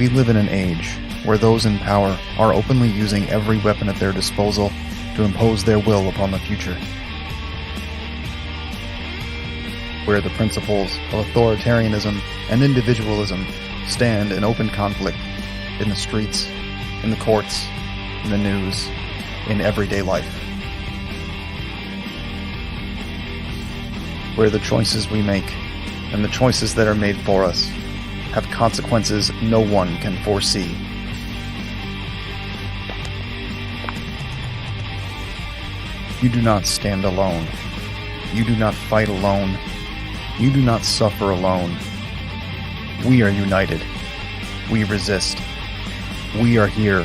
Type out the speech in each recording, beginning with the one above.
We live in an age where those in power are openly using every weapon at their disposal to impose their will upon the future. Where the principles of authoritarianism and individualism stand in open conflict in the streets, in the courts, in the news, in everyday life. Where the choices we make and the choices that are made for us have consequences no one can foresee. You do not stand alone. You do not fight alone. You do not suffer alone. We are united. We resist. We are here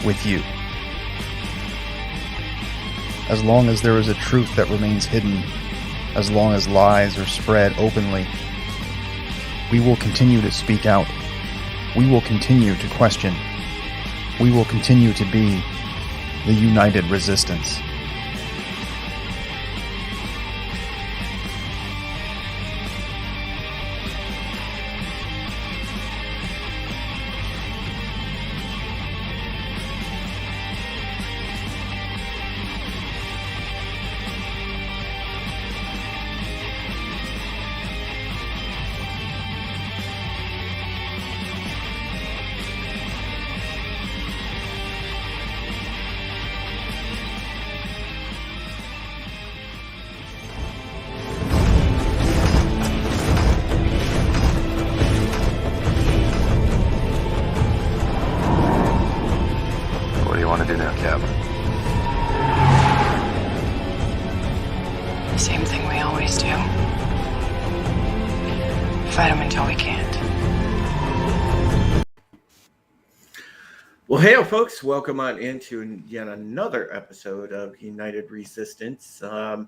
with you. As long as there is a truth that remains hidden, as long as lies are spread openly, we will continue to speak out. We will continue to question. We will continue to be the united resistance. Same thing we always do. Fight them until we can't. Well, hey, folks, welcome on into yet another episode of United Resistance. It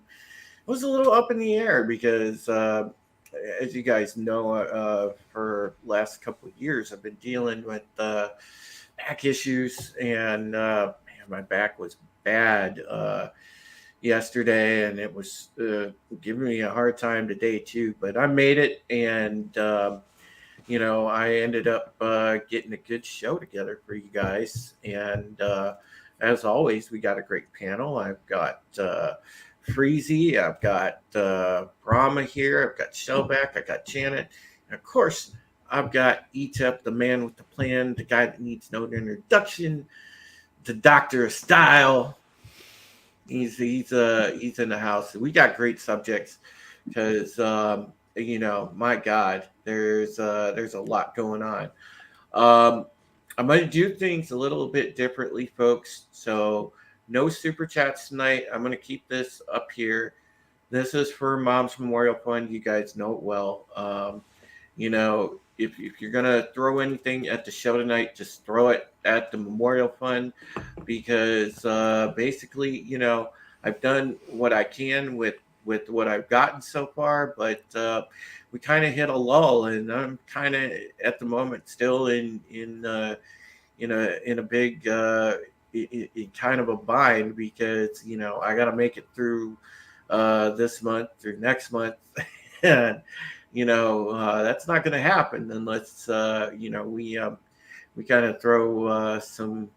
was a little up in the air because, as you guys know, for last couple of years, I've been dealing with back issues, and man, my back was bad yesterday, and it was giving me a hard time today too. But I made it, and I ended up getting a good show together for you guys. And as always, we got a great panel. I've got Freezy, I've got Brahma here, I've got Shellback, I got Janet, and of course, I've got Etep, the man with the plan, the guy that needs no introduction, the Doctor of Style. He's in the house. We got great subjects because my God, there's a lot going on. I'm going to do things a little bit differently, folks. So no super chats tonight. I'm going to keep this up here. This is for Mom's Memorial Fund. You guys know it well. If you're going to throw anything at the show tonight, just throw it at the Memorial Fund because basically, I've done what I can with what I've gotten so far, but we kind of hit a lull, and I'm kind of at the moment still in a big in kind of a bind because I got to make it through this month through next month, and that's not going to happen unless we kind of throw some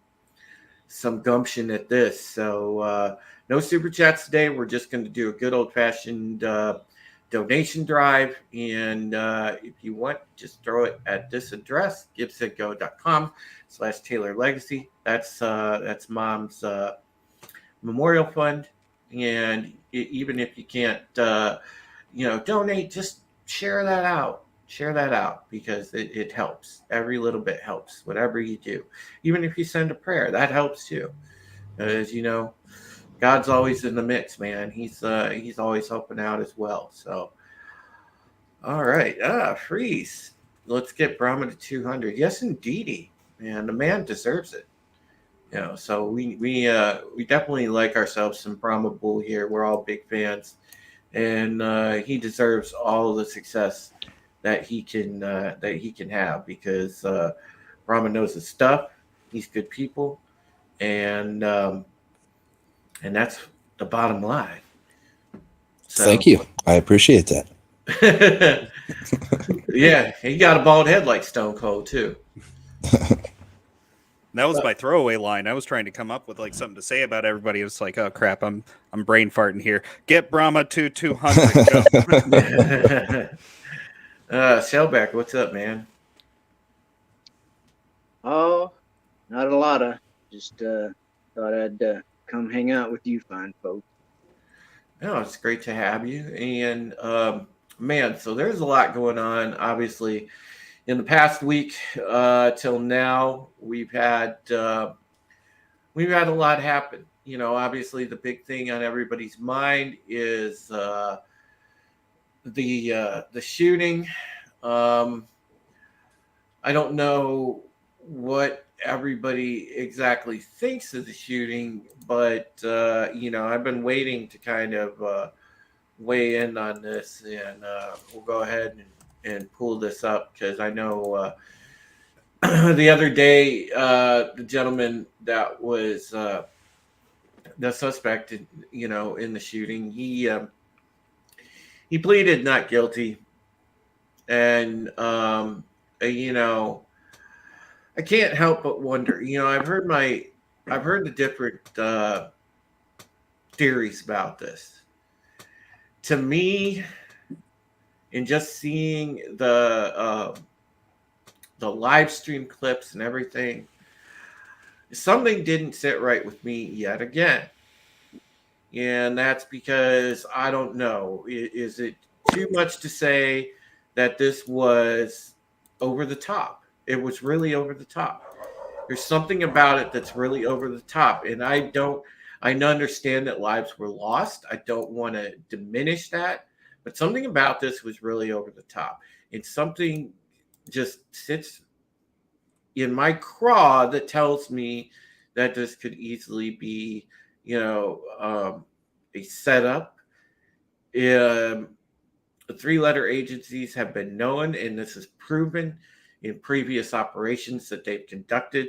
gumption at this. So no super chats today. We're just going to do a good old-fashioned donation drive, and if you want, just throw it at this address, gibsongo.com/Taylor Legacy. That's Mom's Memorial Fund. And even if you can't donate, just share that out because it helps. Every little bit helps. Whatever you do, even if you send a prayer, that helps too. As God's always in the mix, man. He's always helping out as well. So, all right, Freeze. Let's get Brahma to 200. Yes, indeedy, man. The man deserves it. So we definitely like ourselves some Brahma Bull here. We're all big fans, and he deserves all the success that he can have because Brahma knows his stuff. He's good people, and that's the bottom line. So, thank you. I appreciate that. Yeah, he got a bald head like Stone Cold too. That was my throwaway line. I was trying to come up with like something to say about everybody. It was like, oh crap, I'm brain farting here. Get Brahma to 200. Go. Shellback, what's up, man? Oh, not a lot of. Just thought I'd come hang out with you fine folks. No, it's great to have you. And man, so there's a lot going on. Obviously, in the past week till now, we've had a lot happen. You know, obviously, the big thing on everybody's mind is the shooting. I don't know what everybody exactly thinks of the shooting, but you know, I've been waiting to kind of weigh in on this, and we'll go ahead and pull this up because I know the other day the gentleman that was the suspect, you know, in the shooting, he pleaded not guilty, and you know, I can't help but wonder. You know, I've heard the different theories about this. To me, in just seeing the live stream clips and everything, something didn't sit right with me yet again, and that's because I don't know. Is it too much to say that this was over the top? It was really over the top. There's something about it that's really over the top. And I understand that lives were lost. I don't want to diminish that. But something about this was really over the top. And something just sits in my craw that tells me that this could easily be, you know, a setup. The three-letter agencies have been known, and this is proven in previous operations that they've conducted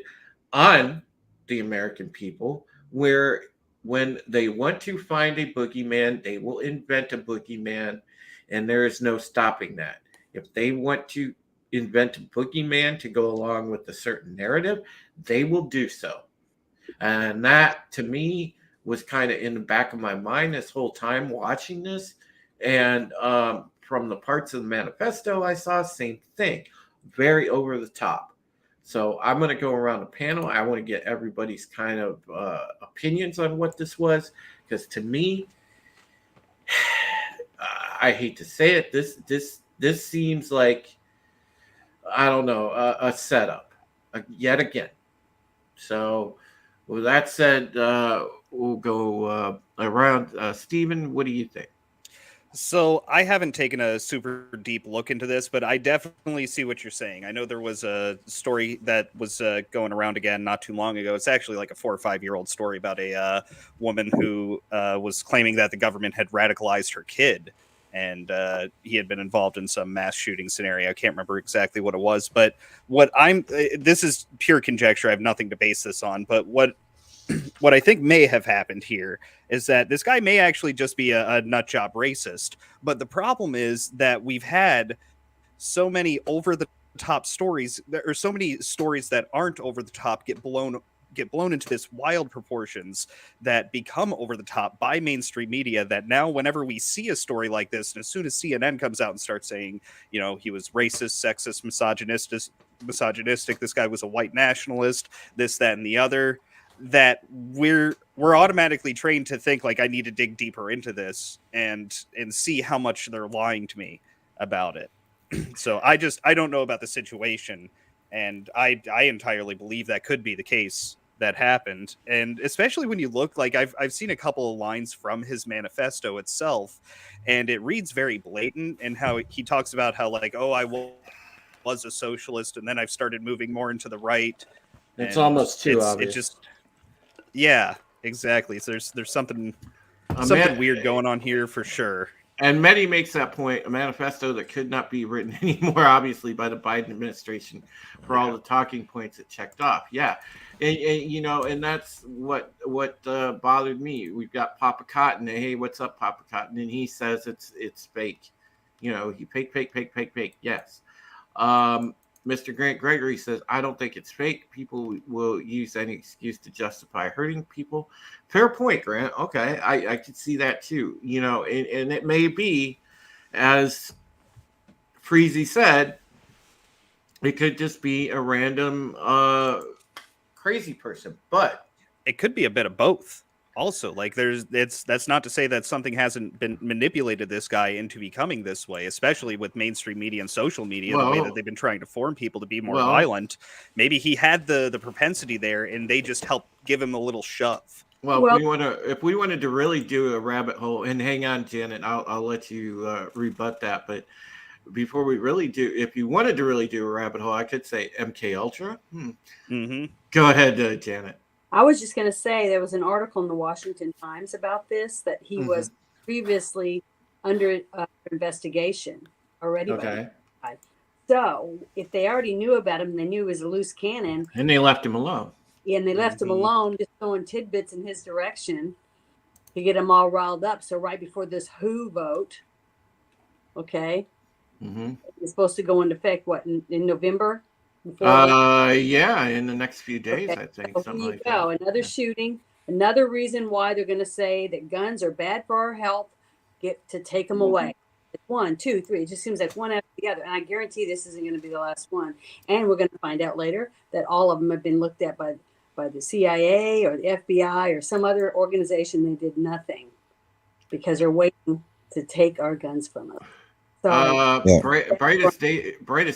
on the American people, where when they want to find a boogeyman, they will invent a boogeyman, and there is no stopping that. If they want to invent a boogeyman to go along with a certain narrative, they will do so. And that, to me, was kind of in the back of my mind this whole time watching this. And from the parts of the manifesto I saw, same thing. Very over the top. So I'm going to go around the panel. I want to get everybody's kind of opinions on what this was, because to me, I hate to say it, this seems like, I don't know, a setup yet again. So with that said, we'll go around. Stephen, what do you think? So I haven't taken a super deep look into this, but I definitely see what you're saying. I know there was a story that was going around again not too long ago. It's actually like a 4 or 5 year old story about a woman who was claiming that the government had radicalized her kid, and he had been involved in some mass shooting scenario. I can't remember exactly what it was, but this is pure conjecture. I have nothing to base this on, but what I think may have happened here is that this guy may actually just be a nut job racist. But the problem is that we've had so many over the top stories, or so many stories that aren't over the top get blown into this wild proportions that become over the top by mainstream media, that now whenever we see a story like this, and as soon as CNN comes out and starts saying, you know, he was racist, sexist, misogynistic, this guy was a white nationalist, this, that, and the other, that we're automatically trained to think like, I need to dig deeper into this and see how much they're lying to me about it. So I don't know about the situation, and I entirely believe that could be the case that happened. And especially when you look, like I've seen a couple of lines from his manifesto itself, and it reads very blatant, and how he talks about how like, oh, I was a socialist, and then I've started moving more into the right. It's almost too obvious. It just, yeah, exactly. So there's something weird going on here for sure. And Mehdi makes that point, a manifesto that could not be written anymore, obviously, by the Biden administration for all the talking points it checked off. Yeah. And you know, and that's what bothered me. We've got Papa Cotton. Hey, what's up, Papa Cotton? And he says it's fake. You know, he fake. Yes. Mr. Grant Gregory says, I don't think it's fake. People will use any excuse to justify hurting people. Fair point, Grant. Okay, I could see that too. You know, and it may be, as Freezy said, it could just be a random crazy person. But it could be a bit of both. Also, like that's not to say that something hasn't been manipulated this guy into becoming this way, especially with mainstream media and social media, the way that they've been trying to form people to be more violent. Maybe he had the propensity there, and they just helped give him a little shove. Well, if we wanted to really do a rabbit hole, and hang on, Janet, I'll let you rebut that. But before we really do, if you wanted to really do a rabbit hole, I could say MK Ultra. Go ahead, Janet. I was just going to say there was an article in the Washington Times about this, that he was previously under investigation already. Okay. So if they already knew about him, they knew he was a loose cannon. And they left him alone. And they left him alone, just throwing tidbits in his direction to get him all riled up. So right before this WHO vote, it's supposed to go into effect, what, in November? Yeah, in the next few days, I think. So Something like that. Another shooting, another reason why they're going to say that guns are bad for our health, get to take them away. It's 1, 2, 3. It just seems like one after the other. And I guarantee this isn't going to be the last one. And we're going to find out later that all of them have been looked at by the CIA or the FBI or some other organization. They did nothing because they're waiting to take our guns from us. Brightest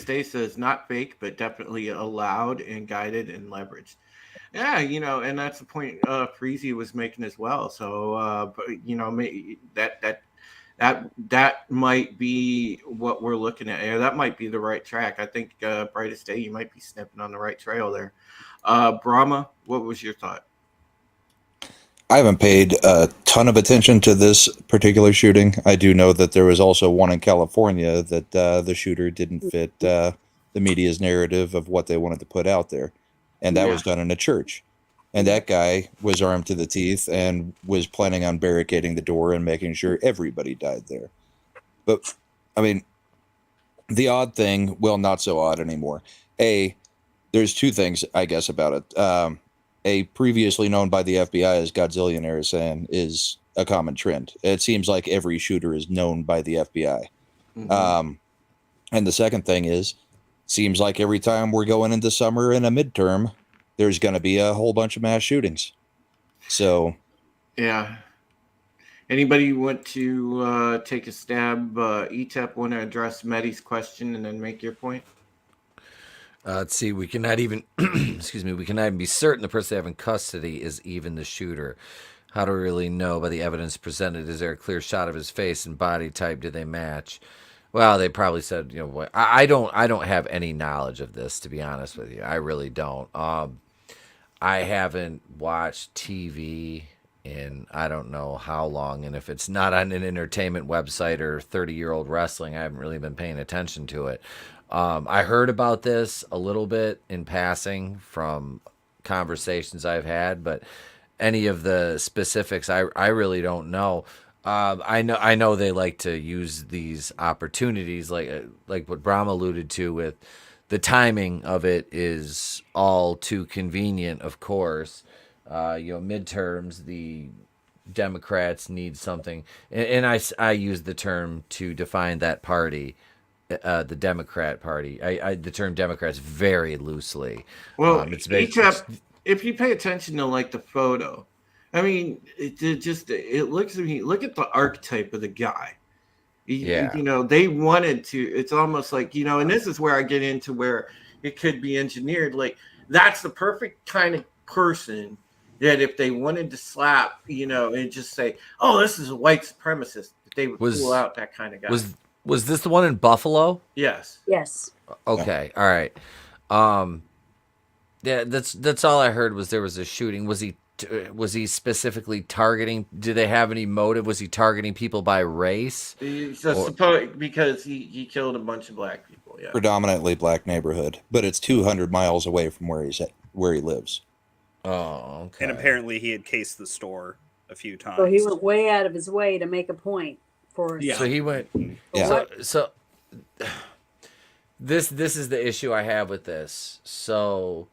Day says not fake, but definitely allowed and guided and leveraged. Yeah, you know, and that's the point Freezy was making as well. So, but you know, that might be what we're looking at. Yeah, that might be the right track. I think Brightest Day, you might be snipping on the right trail there. Brahma, what was your thought? I haven't paid a ton of attention to this particular shooting. I do know that there was also one in California that the shooter didn't fit the media's narrative of what they wanted to put out there. And that was done in a church. And that guy was armed to the teeth and was planning on barricading the door and making sure everybody died there. But, I mean, the odd thing, well, not so odd anymore. There's two things, I guess, about it. A previously known by the FBI as Godzillionaire saying is a common trend. It seems like every shooter is known by the FBI. And the second thing is, seems like every time we're going into summer and a midterm, there's going to be a whole bunch of mass shootings. So, yeah. Anybody want to take a stab? ETEP want to address Mehdi's question and then make your point? Let's see. We cannot even, excuse me. We cannot even be certain the person they have in custody is even the shooter. How do we really know by the evidence presented? Is there a clear shot of his face and body type? Do they match? Well, they probably said, you know, what I don't have any knowledge of this, to be honest with you. I really don't. I haven't watched TV in I don't know how long, and if it's not on an entertainment website or 30-year-old wrestling, I haven't really been paying attention to it. I heard about this a little bit in passing from conversations I've had, but any of the specifics, I really don't know. I know they like to use these opportunities, like what Brahma alluded to, with the timing of it is all too convenient. Of course, midterms, the Democrats need something, and I use the term to define that party. The Democrat Party. I the term Democrats very loosely. Well, if you pay attention to like the photo, I mean, it looks to me. Look at the archetype of the guy. You know, they wanted to. It's almost like, you know, and this is where I get into where it could be engineered. Like, that's the perfect kind of person that if they wanted to slap, you know, and just say, "Oh, this is a white supremacist," they would pull out that kind of guy. Was this the one in Buffalo? Yes. Yes. Okay. All right. Yeah, that's all I heard was there was a shooting. Was he specifically targeting? Did they have any motive? Was he targeting people by race? Because he killed a bunch of black people. Yeah. Predominantly black neighborhood, but it's 200 miles away from where he lives. Oh, okay. And apparently he had cased the store a few times. So he went way out of his way to make a point. So he went. Yeah. So this is the issue I have with this. So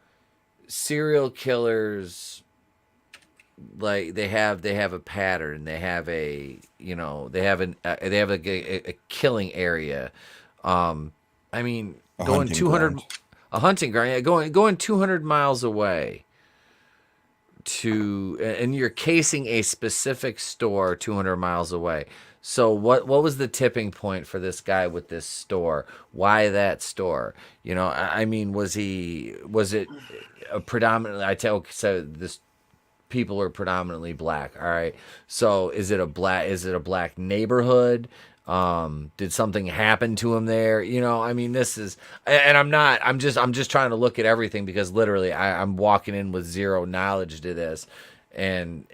serial killers, like they have a pattern. They have a a killing area. I mean, A going hunting 200 ground. a hunting ground, yeah, going 200 miles away and you're casing a specific store 200 miles away. So what was the tipping point for this guy with this store? Why that store? You know, I mean, was it a predominantly, so this people are predominantly black. All right. So is it a black neighborhood? Did something happen to him there? You know, I mean, this is, and I'm just trying to look at everything because literally I'm walking in with zero knowledge to this. And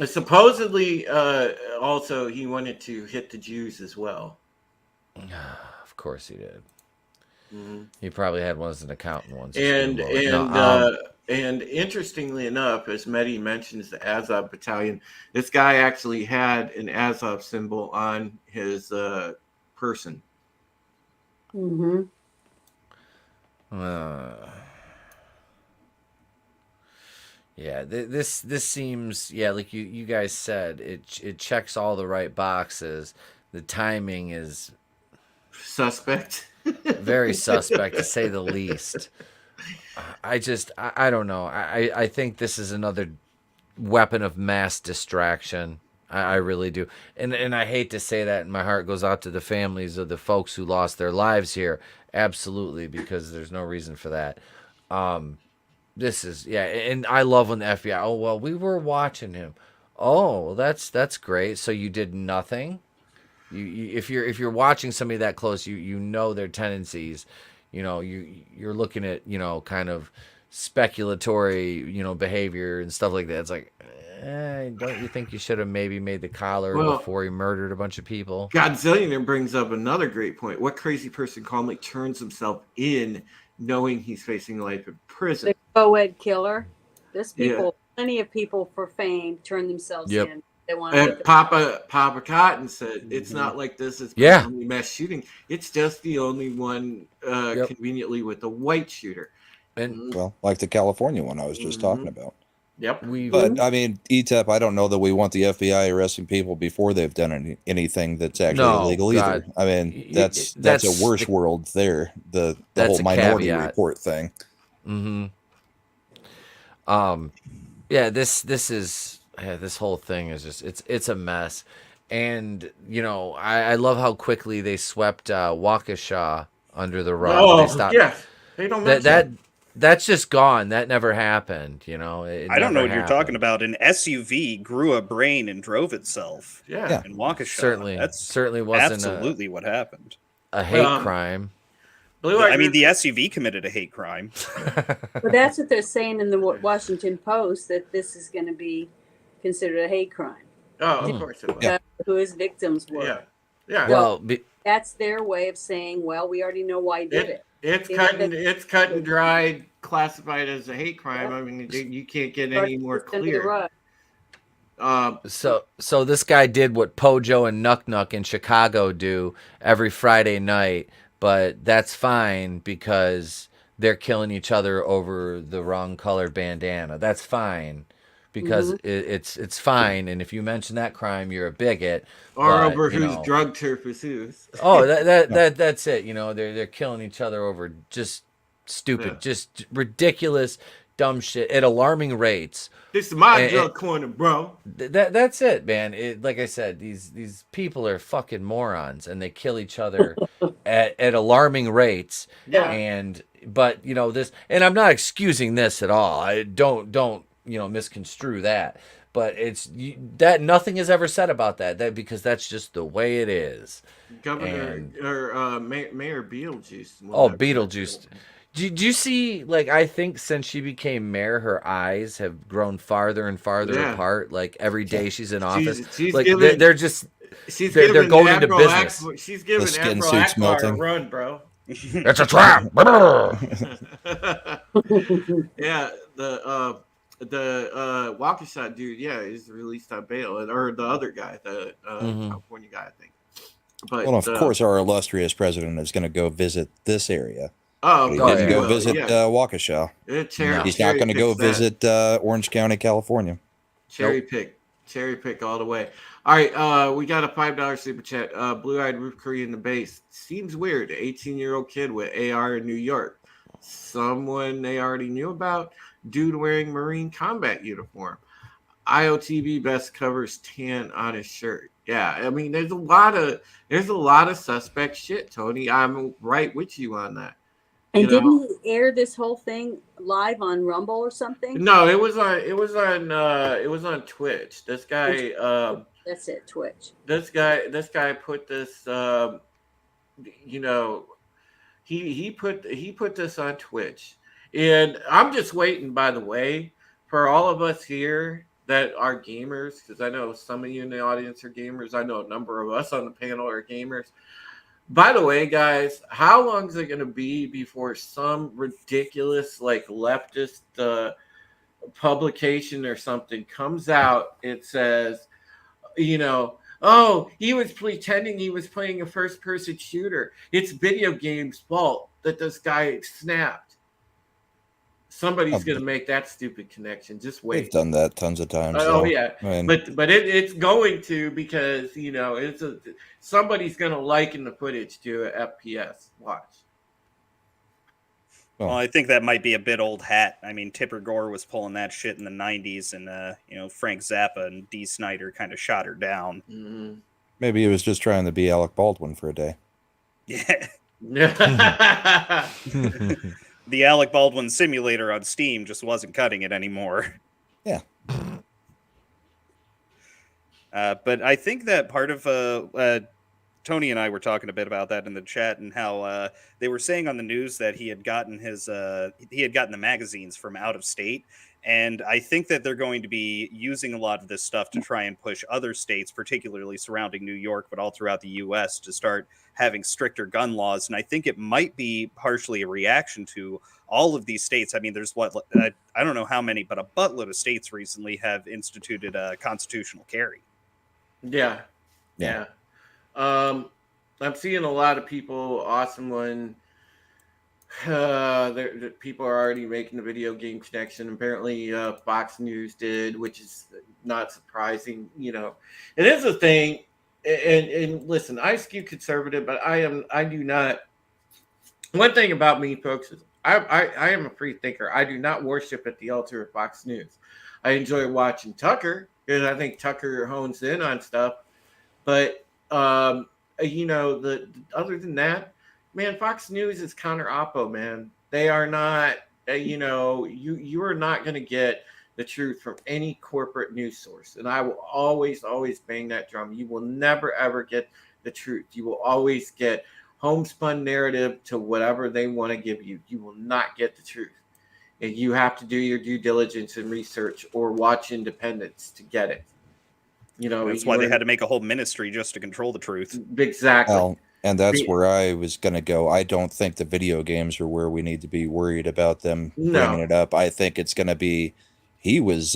Supposedly, also he wanted to hit the Jews as well. of course he did. Mm-hmm. He probably had one as an accountant once. And interestingly enough, as Mehdi mentions the Azov battalion, this guy actually had an Azov symbol on his person. Mm-hmm. Yeah, this seems, yeah, like you guys said, it checks all the right boxes. The timing is Suspect. very suspect to say the least. I don't know. I think this is another weapon of mass distraction. I really do. And I hate to say that, and my heart goes out to the families of the folks who lost their lives here. Absolutely, because there's no reason for that. This is, yeah, and I love when the FBI, oh, well, we were watching him. Oh, well, that's great. So you did nothing? You if you're watching somebody that close, you know their tendencies. You know, you're looking at, you know, kind of speculatory, you know, behavior and stuff like that. It's like, don't you think you should have maybe made the collar before he murdered a bunch of people? Godzillionaire brings up another great point. What crazy person calmly turns himself in knowing he's facing life in prison? The co-ed killer. There's plenty of people for fame turn themselves in. They want to Papa Cotton said it's not like this is only mass shooting. It's just the only one conveniently with a white shooter. And well, like the California one I was just talking about. Yep. But I mean, ETEP, I don't know that we want the FBI arresting people before they've done anything that's actually illegal either. I mean, that's a worse world there. The whole Minority Report thing. Mm-hmm. Yeah, this whole thing is just it's a mess. And you know, I love how quickly they swept Waukesha under the rug. They don't that's just gone. That never happened. You know, I don't know what you're talking about. An SUV grew a brain and drove itself. Yeah. In Waukesha. That certainly wasn't absolutely what happened. A hate crime. I mean, the SUV committed a hate crime. But that's what they're saying in the Washington Post, that this is going to be considered a hate crime. Oh, of course it was. Who his victims were. Yeah. Yeah. Well, that's their way of saying, well, we already know why he did it. It's cut and dried, classified as a hate crime. I mean, you can't get any more clear. So this guy did what Pojo and Nuck Nuck in Chicago do every Friday night, but that's fine because they're killing each other over the wrong colored bandana. That's fine because it's fine. And if you mention that crime, you're a bigot. Or over whose drug turf is whose. Oh, that's it. You know, they're killing each other over just stupid, just ridiculous, dumb shit at alarming rates. This is my drug corner, bro. That's it, man. Like I said, these people are fucking morons, and they kill each other at alarming rates. Yeah. But you know this, and I'm not excusing this at all. I don't you know misconstrue that. But that nothing is ever said about that because that's just the way it is. Mayor Beetlejuice. Oh, Beetlejuice. Did you see, like, I think since she became mayor, her eyes have grown farther and farther apart. Like, every day she's in office. She's like, giving, they're going into business. She's giving the skin Afro suit's Akbar melting. a run, bro. It's a trap. Yeah, the Waukesha dude, he's released on bail, or the other guy, the California guy, I think. But Well, of course, our illustrious president is going to go visit this area. oh, He of course didn't he go will, visit yeah. Waukesha. Cherry, No. He's not cherry going to go picks that. visit Orange County, California. Cherry pick all the way. All right, we got a $5 super chat. Blue-eyed Ruth Korean the base. Seems weird. 18-year-old kid with AR in New York. Someone they already knew about. Dude wearing Marine combat uniform. IOTV best covers tan on his shirt. Yeah, I mean, there's a lot of suspect shit, Tony. I'm right with you on that. And You know? didn't he air this whole thing live on Rumble or something? No, it was on Twitch. This guy, That's it, Twitch. this guy put this, you know, he put this on Twitch, and I'm just waiting. By the way, for all of us here that are gamers, because I know some of you in the audience are gamers. I know a number of us on the panel are gamers. By the way, guys, how long is it going to be before some ridiculous, like, leftist publication or something comes out? It says, you know, oh, he was pretending he was playing a first-person shooter. It's video games' fault that this guy snapped. Somebody's going to make that stupid connection. Just They've wait. done that tons of times. Oh so, yeah, I mean, but it's going to, because you know somebody's going to liken the footage to a FPS. Watch. Well, I think that might be a bit old hat. I mean, Tipper Gore was pulling that shit in the 90s, and you know, Frank Zappa and Dee Snider kind of shot her down. Mm-hmm. maybe he was just trying to be Alec Baldwin for a day. Yeah. The Alec Baldwin simulator on Steam just wasn't cutting it anymore. Yeah. But I think that part of Tony and I were talking a bit about that in the chat, and how they were saying on the news that he had gotten the magazines from out of state. And I think that they're going to be using a lot of this stuff to try and push other states, particularly surrounding New York, but all throughout the U.S., to start having stricter gun laws. And I think it might be partially a reaction to all of these states. I mean, there's I don't know how many, but a buttload of states recently have instituted constitutional carry. Yeah. I'm seeing a lot of people. Awesome one. People are already making the video game connection. Apparently, Fox News did, which is not surprising. You know, it is a thing. And listen, I skew conservative, but I do not. One thing about me, folks, is I am a free thinker. I do not worship at the altar of Fox News. I enjoy watching Tucker, because I think Tucker hones in on stuff. But you know, other than that, man, Fox News is counter oppo, man. They are not, you know, you are not going to get the truth from any corporate news source. And I will always bang that drum. You will never, ever get the truth. You will always get homespun narrative to whatever they want to give you. You will not get the truth. And you have to do your due diligence and research, or watch Independence to get it. You know, that's why they had to make a whole ministry just to control the truth. Exactly. Well, and that's where I was going to go. I don't think the video games are where we need to be worried about them bringing it up. I think it's going to be he was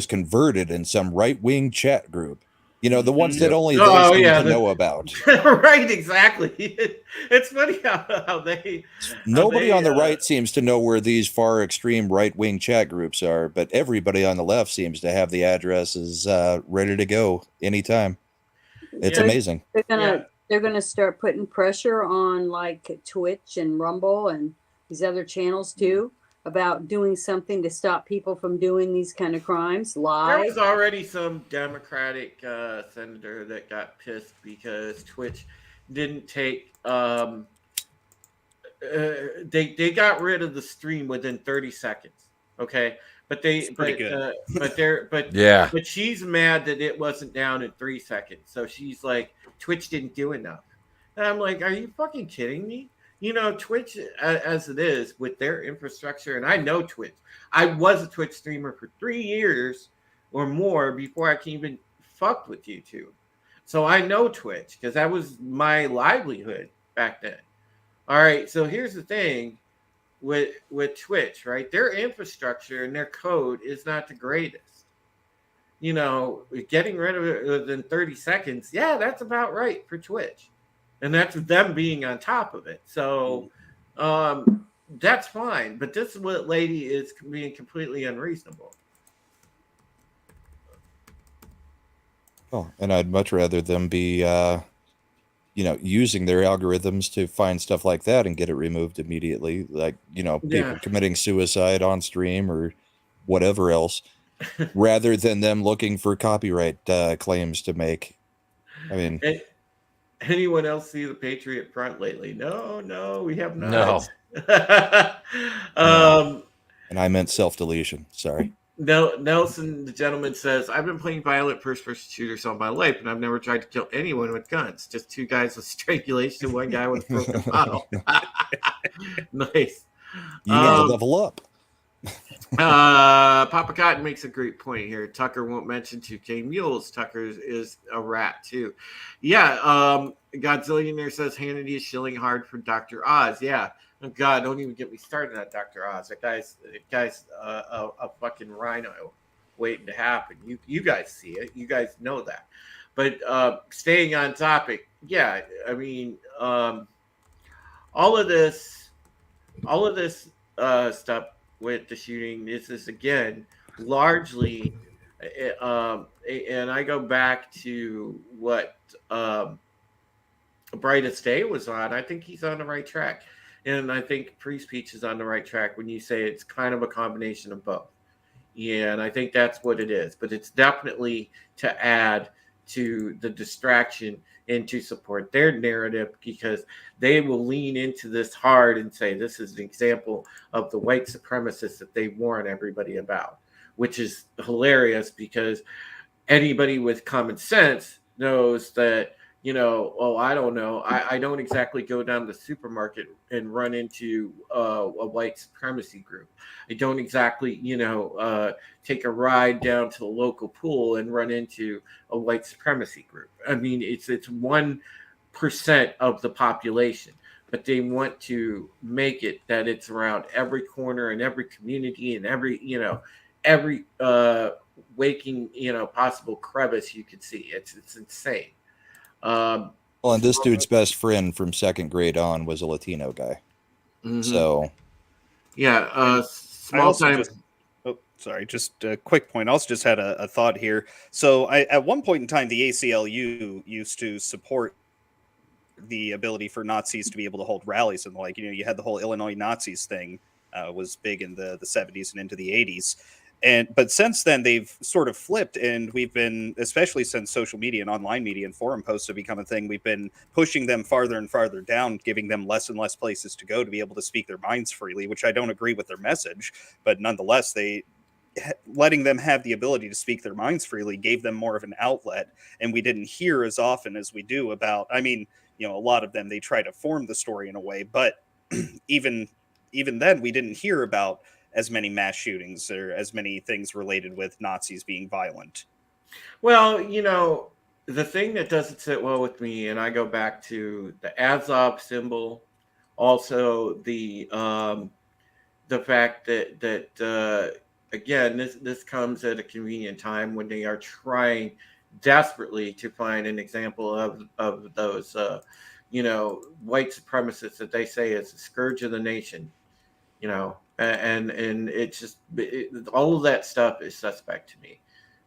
converted in some right-wing chat group. You know, the ones that only those seem to know about. Right, exactly. It's funny how they... Nobody on the right seems to know where these far extreme right-wing chat groups are, but everybody on the left seems to have the addresses ready to go anytime. It's amazing. They're gonna start putting pressure on, like, Twitch and Rumble and these other channels too, about doing something to stop people from doing these kind of crimes live. There was already some Democratic senator that got pissed because Twitch didn't take they got rid of the stream within 30 seconds. Okay, but but she's mad that it wasn't down in 3 seconds. So she's like, Twitch didn't do enough. And I'm like, are you fucking kidding me? You know, Twitch, as it is, with their infrastructure, and I know Twitch. I was a Twitch streamer for 3 years or more before I can even fuck with YouTube. So I know Twitch, because that was my livelihood back then. All right, so here's the thing with Twitch, right? Their infrastructure and their code is not the greatest. getting rid of it within 30 seconds, yeah, that's about right for Twitch. And that's them being on top of it. So that's fine. But this is what lady is being completely unreasonable. Oh, and I'd much rather them be, using their algorithms to find stuff like that and get it removed immediately. Like, people Yeah. committing suicide on stream or whatever else, rather than them looking for copyright claims to make. I mean, Anyone else see the Patriot Front lately? No, we have No. not. and I meant self-deletion. Sorry. Nelson, the gentleman, says, I've been playing violent first-person shooters all my life, and I've never tried to kill anyone with guns. Just 2 guys with strangulation and 1 guy with a broken bottle. Nice. You gotta level up. Papa Cotton makes a great point here. Tucker won't mention 2K Mules. Tucker is a rat, too. Yeah, Godzillionaire says Hannity is shilling hard for Dr. Oz. Yeah. Oh God, don't even get me started on Dr. Oz. That guy's a fucking rhino waiting to happen. You guys see it. You guys know that. But staying on topic, yeah, I mean, all of this stuff with the shooting, this is again largely, and I go back to what Brightest Day was on. I think he's on the right track. And I think Priest Peach is on the right track when you say it's kind of a combination of both. Yeah, and I think that's what it is. But it's definitely to add to the distraction and to support their narrative, because they will lean into this hard and say this is an example of the white supremacists that they warn everybody about, which is hilarious because anybody with common sense knows that, I don't know. I don't exactly go down to the supermarket and run into a white supremacy group. I don't exactly, take a ride down to the local pool and run into a white supremacy group. I mean, it's 1% of the population, but they want to make it that it's around every corner and every community and every waking, possible crevice you could see. It's insane. Well, and this dude's best friend from 2nd grade on was a Latino guy. Mm-hmm. So, yeah, small time. Just a quick point. I also just had a thought here. So at one point in time, the ACLU used to support the ability for Nazis to be able to hold rallies, and you had the whole Illinois Nazis thing was big in the 70s and into the 80s. But since then they've sort of flipped, and we've been, especially since social media and online media and forum posts have become a thing, we've been pushing them farther and farther down, giving them less and less places to go to be able to speak their minds freely, which I don't agree with their message, but nonetheless, letting them have the ability to speak their minds freely gave them more of an outlet. And we didn't hear as often as we do about, a lot of them, they try to form the story in a way, but even then we didn't hear about as many mass shootings or as many things related with Nazis being violent. Well, the thing that doesn't sit well with me, and I go back to the Azov symbol, also the fact that again, this comes at a convenient time when they are trying desperately to find an example of those white supremacists that they say is a scourge of the nation, and it's just all of that stuff is suspect to me.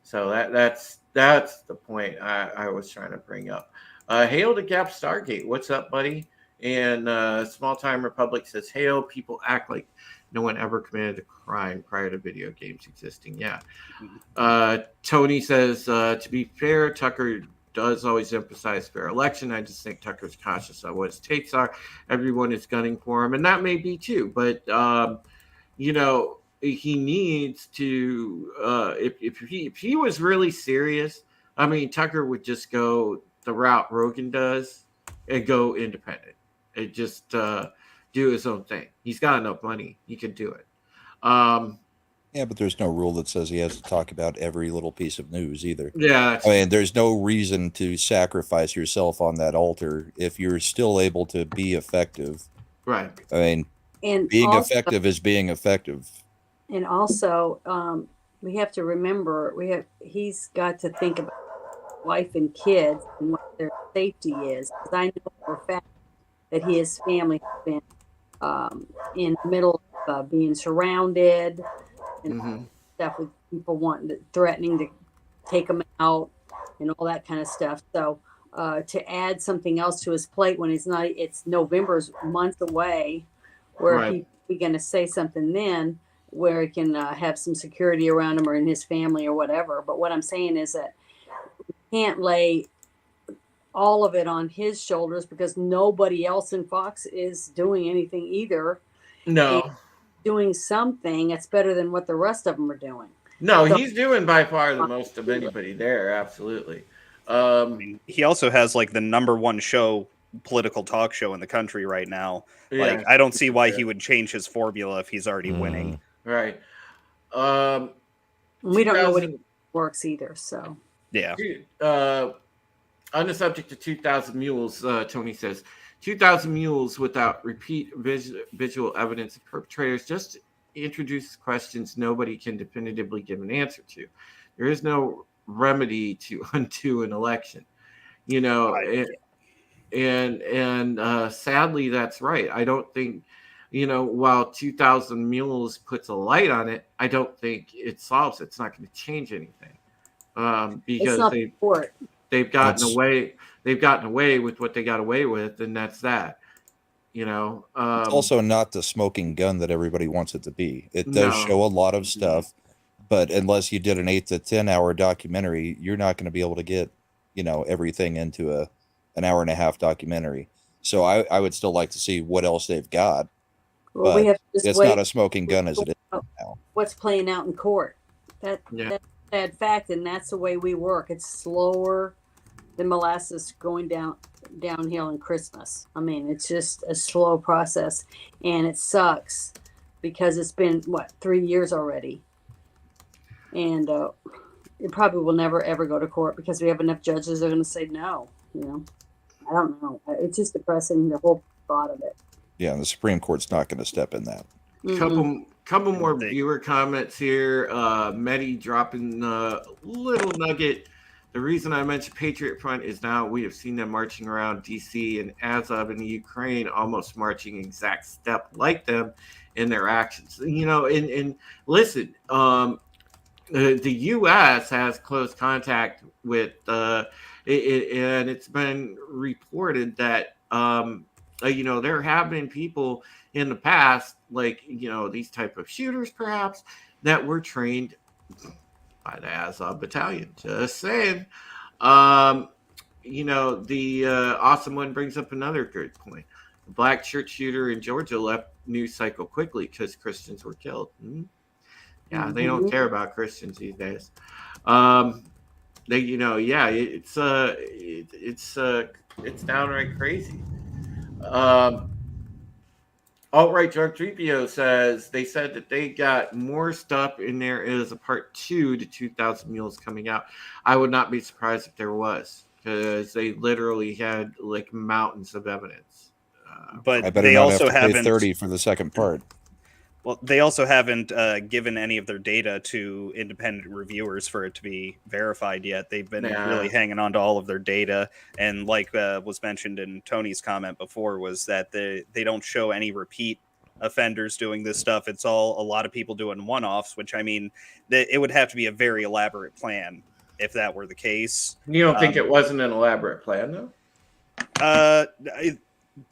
So that's the point I was trying to bring up. Hail to Gap Stargate. What's up, buddy? And Small Time Republic says, hail, people act like no one ever committed a crime prior to video games existing. Yeah. Tony says, to be fair, Tucker does always emphasize fair election. I just think Tucker's cautious on what his takes are. Everyone is gunning for him, and that may be too. But, he needs to, if he was really serious, Tucker would just go the route Rogan does and go independent and just do his own thing. He's got enough money. He can do it. yeah, but there's no rule that says he has to talk about every little piece of news either. Yeah. There's no reason to sacrifice yourself on that altar if you're still able to be effective. Right. And And being also, effective is being effective. and also, we have to remember he's got to think about wife and kids and what their safety is. Because I know for a fact that his family has been in the middle of being surrounded and Hmm. stuff with people threatening to take him out and all that kind of stuff. So to add something else to his plate when it's November's months away, where Right. he's going to say something then where he can have some security around him or in his family or whatever. But what I'm saying is that we can't lay all of it on his shoulders because nobody else in Fox is doing anything either. And No, doing something that's better than what the rest of them are doing. no, So he's doing by far the most of anybody there. Absolutely. I mean, he also has like the number one show, political talk show in the country right now. Like, Yeah. I don't see why he would change his formula if he's already winning. Right. Um, we don't know what 2000. works either. So Yeah. On the subject of 2,000 mules, Tony says 2,000 mules without repeat visual evidence of perpetrators just introduces questions nobody can definitively give an answer to. There is no remedy to undo an election, you know, and sadly that's right. I don't think, while 2,000 mules puts a light on it, I don't think it solves it. It's not going to change anything it's because not the court. they've gotten That's- away. They've gotten away with what they got away with, and that's that. It's also not the smoking gun that everybody wants it to be. It does No. show a lot of stuff, but unless you did an 8 to 10 hour documentary, you're not going to be able to get, everything into an hour and a half documentary. So I would still like to see what else they've got. Well, we But have to just it's wait not a smoking gun as it is now. what's playing out in court. That's Yeah. a sad fact, and that's the way we work. It's slower than molasses going downhill in Christmas. I mean, it's just a slow process, and it sucks because it's been 3 years already, and it probably will never ever go to court because we have enough judges that are going to say no. I don't know. It's just depressing, the whole thought of it. Yeah, and the Supreme Court's not going to step in that. Couple more viewer comments here. Medi dropping a little nugget. The reason I mentioned Patriot Front is now we have seen them marching around DC and Azov in the Ukraine, almost marching exact step like them in their actions. And listen, the U.S. has close contact with, and it's been reported that there have been people in the past, like these type of shooters, perhaps, that were trained by the Azov Battalion. Just saying. The awesome one brings up another good point. The black church shooter in Georgia left news cycle quickly because Christians were killed. Yeah, they don't care about Christians these days. It's downright crazy. Alt-right Drug Tripio says they said that they got more stuff in there as a part 2 to 2,000 Mules coming out. I would not be surprised if there was, because they literally had like mountains of evidence. But I better they not also have to pay haven't 30 for the second part. Well, they also haven't given any of their data to independent reviewers for it to be verified yet. They've been really hanging on to all of their data. And like was mentioned in Tony's comment before, was that they don't show any repeat offenders doing this stuff. It's all a lot of people doing one-offs, which, I mean, it would have to be a very elaborate plan if that were the case. You don't think it wasn't an elaborate plan, though?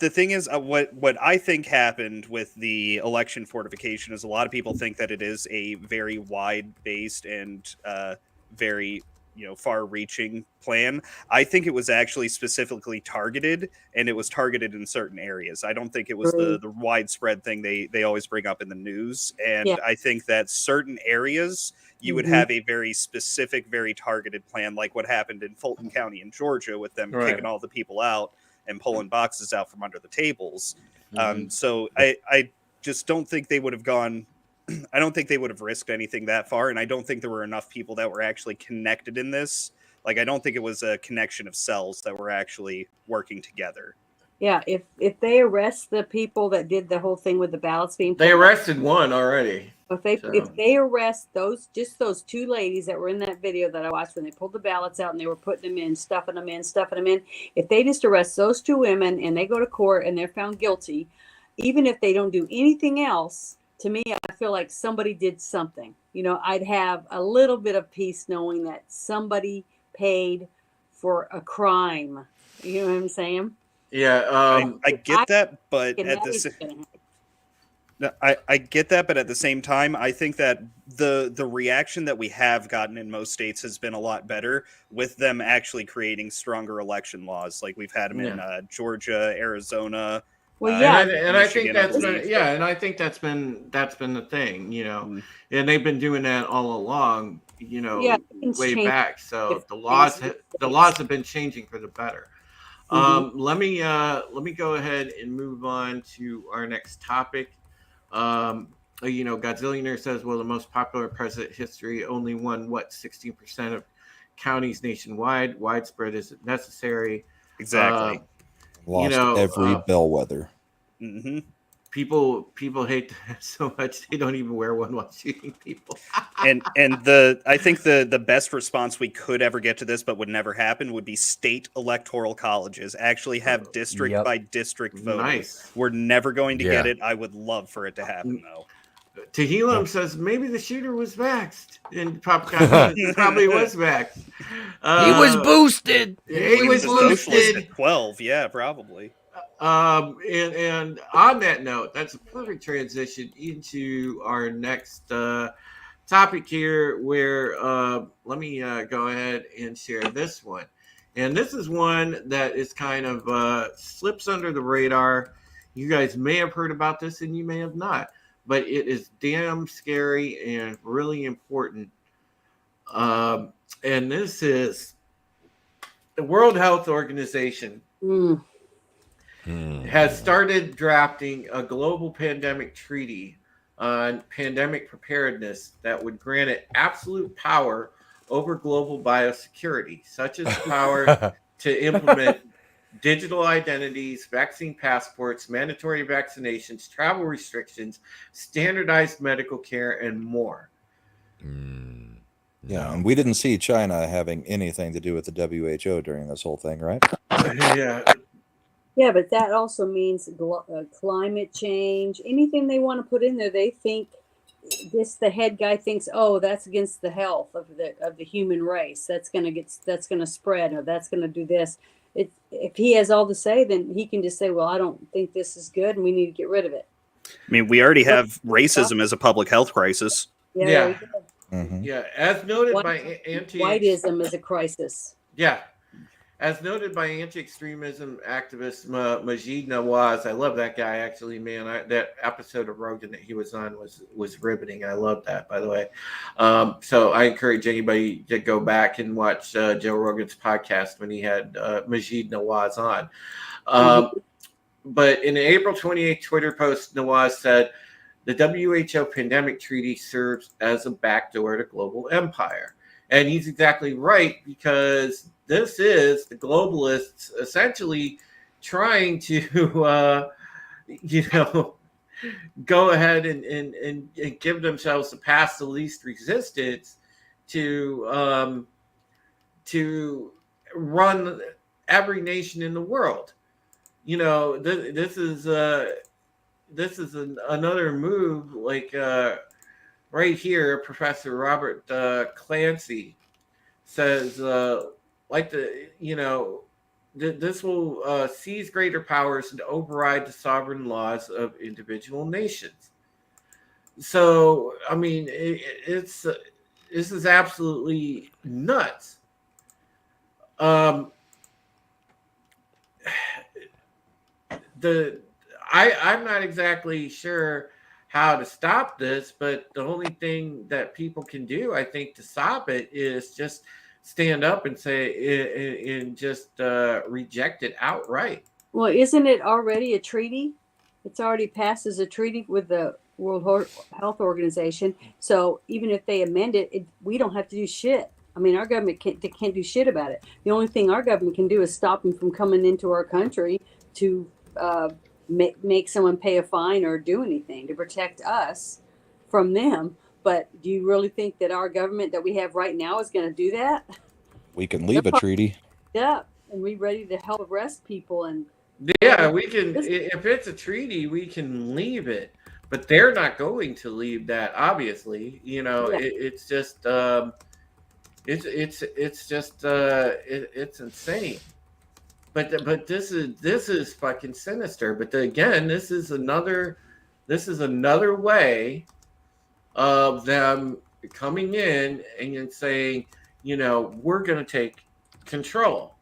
The thing is, what I think happened with the election fortification is a lot of people think that it is a very wide-based and very far-reaching plan. I think it was actually specifically targeted, and it was targeted in certain areas. I don't think it was the widespread thing they always bring up in the news. And I think that certain areas you would have a very specific, very targeted plan, like what happened in Fulton County in Georgia with them kicking all the people out and pulling boxes out from under the tables. So I just don't think they would have gone. I don't think they would have risked anything that far. And I don't think there were enough people that were actually connected in this. Like, I don't think it was a connection of cells that were actually working together. Yeah, if they arrest the people that did the whole thing with the ballots being They pulled, arrested one already. if So. they arrest those two ladies that were in that video that I watched when they pulled the ballots out and they were putting them in, stuffing them in, if they just arrest those two women and they go to court and they're found guilty, even if they don't do anything else, to me, I feel like somebody did something. You know, I'd have a little bit of peace knowing that somebody paid for a crime. You know what I'm saying? Yeah, I get that, but And at that the is same gonna happen. No, I get that, but at the same time, I think that the reaction that we have gotten in most states has been a lot better with them actually creating stronger election laws, like we've had them in Georgia, Arizona. Well, yeah, and I think Michigan, I that's been believe. and I think that's been the thing, you know, and they've been doing that all along, you know, Yeah, things way change back. So if the laws things- have been changing for the better. Mhm. Let me go ahead and move on to our next topic. You know, Godzillionaire says, well, the most popular president history only won 16% of counties nationwide. Widespread isn't necessary. Exactly. Lost know, every bellwether. hmm People hate that so much they don't even wear one while shooting people. and I think the best response we could ever get to this, but would never happen, would be state electoral colleges actually have district by district voting. Nice. We're never going to Yeah. get it. I would love for it to happen though. Tehillim says maybe the shooter was vaxxed, and probably was vaxxed. He was boosted. He was The socialist boosted. at 12, yeah, probably. And on that note, that's a perfect transition into our next topic here, where let me go ahead and share this one. And this is one that is kind of slips under the radar. You guys may have heard about this and you may have not, but it is damn scary and really important. And this is the World Health Organization has started drafting a global pandemic treaty on pandemic preparedness that would grant it absolute power over global biosecurity, such as the power to implement digital identities, vaccine passports, mandatory vaccinations, travel restrictions, standardized medical care, and more. Yeah, and we didn't see China having anything to do with the WHO during this whole thing, right? Yeah. Yeah, but that also means climate change. Anything they want to put in there, they think the head guy thinks, oh, that's against the health of the human race. That's gonna spread, or that's gonna do this. If he has all to say, then he can just say, well, I don't think this is good, and we need to get rid of it. I mean, we already have racism as a public health crisis. Yeah. Mhm. Yeah, as noted by Whiteism is a crisis. Yeah, as noted by anti-extremism activist Majid Nawaz. I love that guy, actually, man. That episode of Rogan that he was on was riveting. I love that, by the way. So I encourage anybody to go back and watch Joe Rogan's podcast when he had Majid Nawaz on. But in an April 28th Twitter post, Nawaz said, the WHO pandemic treaty serves as a backdoor to global empire. And he's exactly right, because this is the globalists essentially trying to, go ahead and give themselves the path to least resistance to run every nation in the world. You know, this is another move, like right here, Professor Robert Clancy says, this will seize greater powers and override the sovereign laws of individual nations. So, I mean, this is absolutely nuts. I'm not exactly sure how to stop this, but the only thing that people can do, I think, to stop it is just stand up and say and just reject it outright. Well, isn't it already a treaty? It's already passed as a treaty with the World Health Organization. So even if they amend it, we don't have to do shit. I mean, our government can't do shit about it. The only thing our government can do is stop them from coming into our country to make someone pay a fine or do anything to protect us from them. But do you really think that our government that we have right now is going to do that? We can leave a treaty. Yeah, and we ready to help arrest people and Yeah, we can. If it's a treaty, we can leave it, but they're not going to leave that. Obviously, you know, Yeah. it's just, it's insane. But this is fucking sinister. But again, this is another way of them coming in and saying, you know, we're going to take control.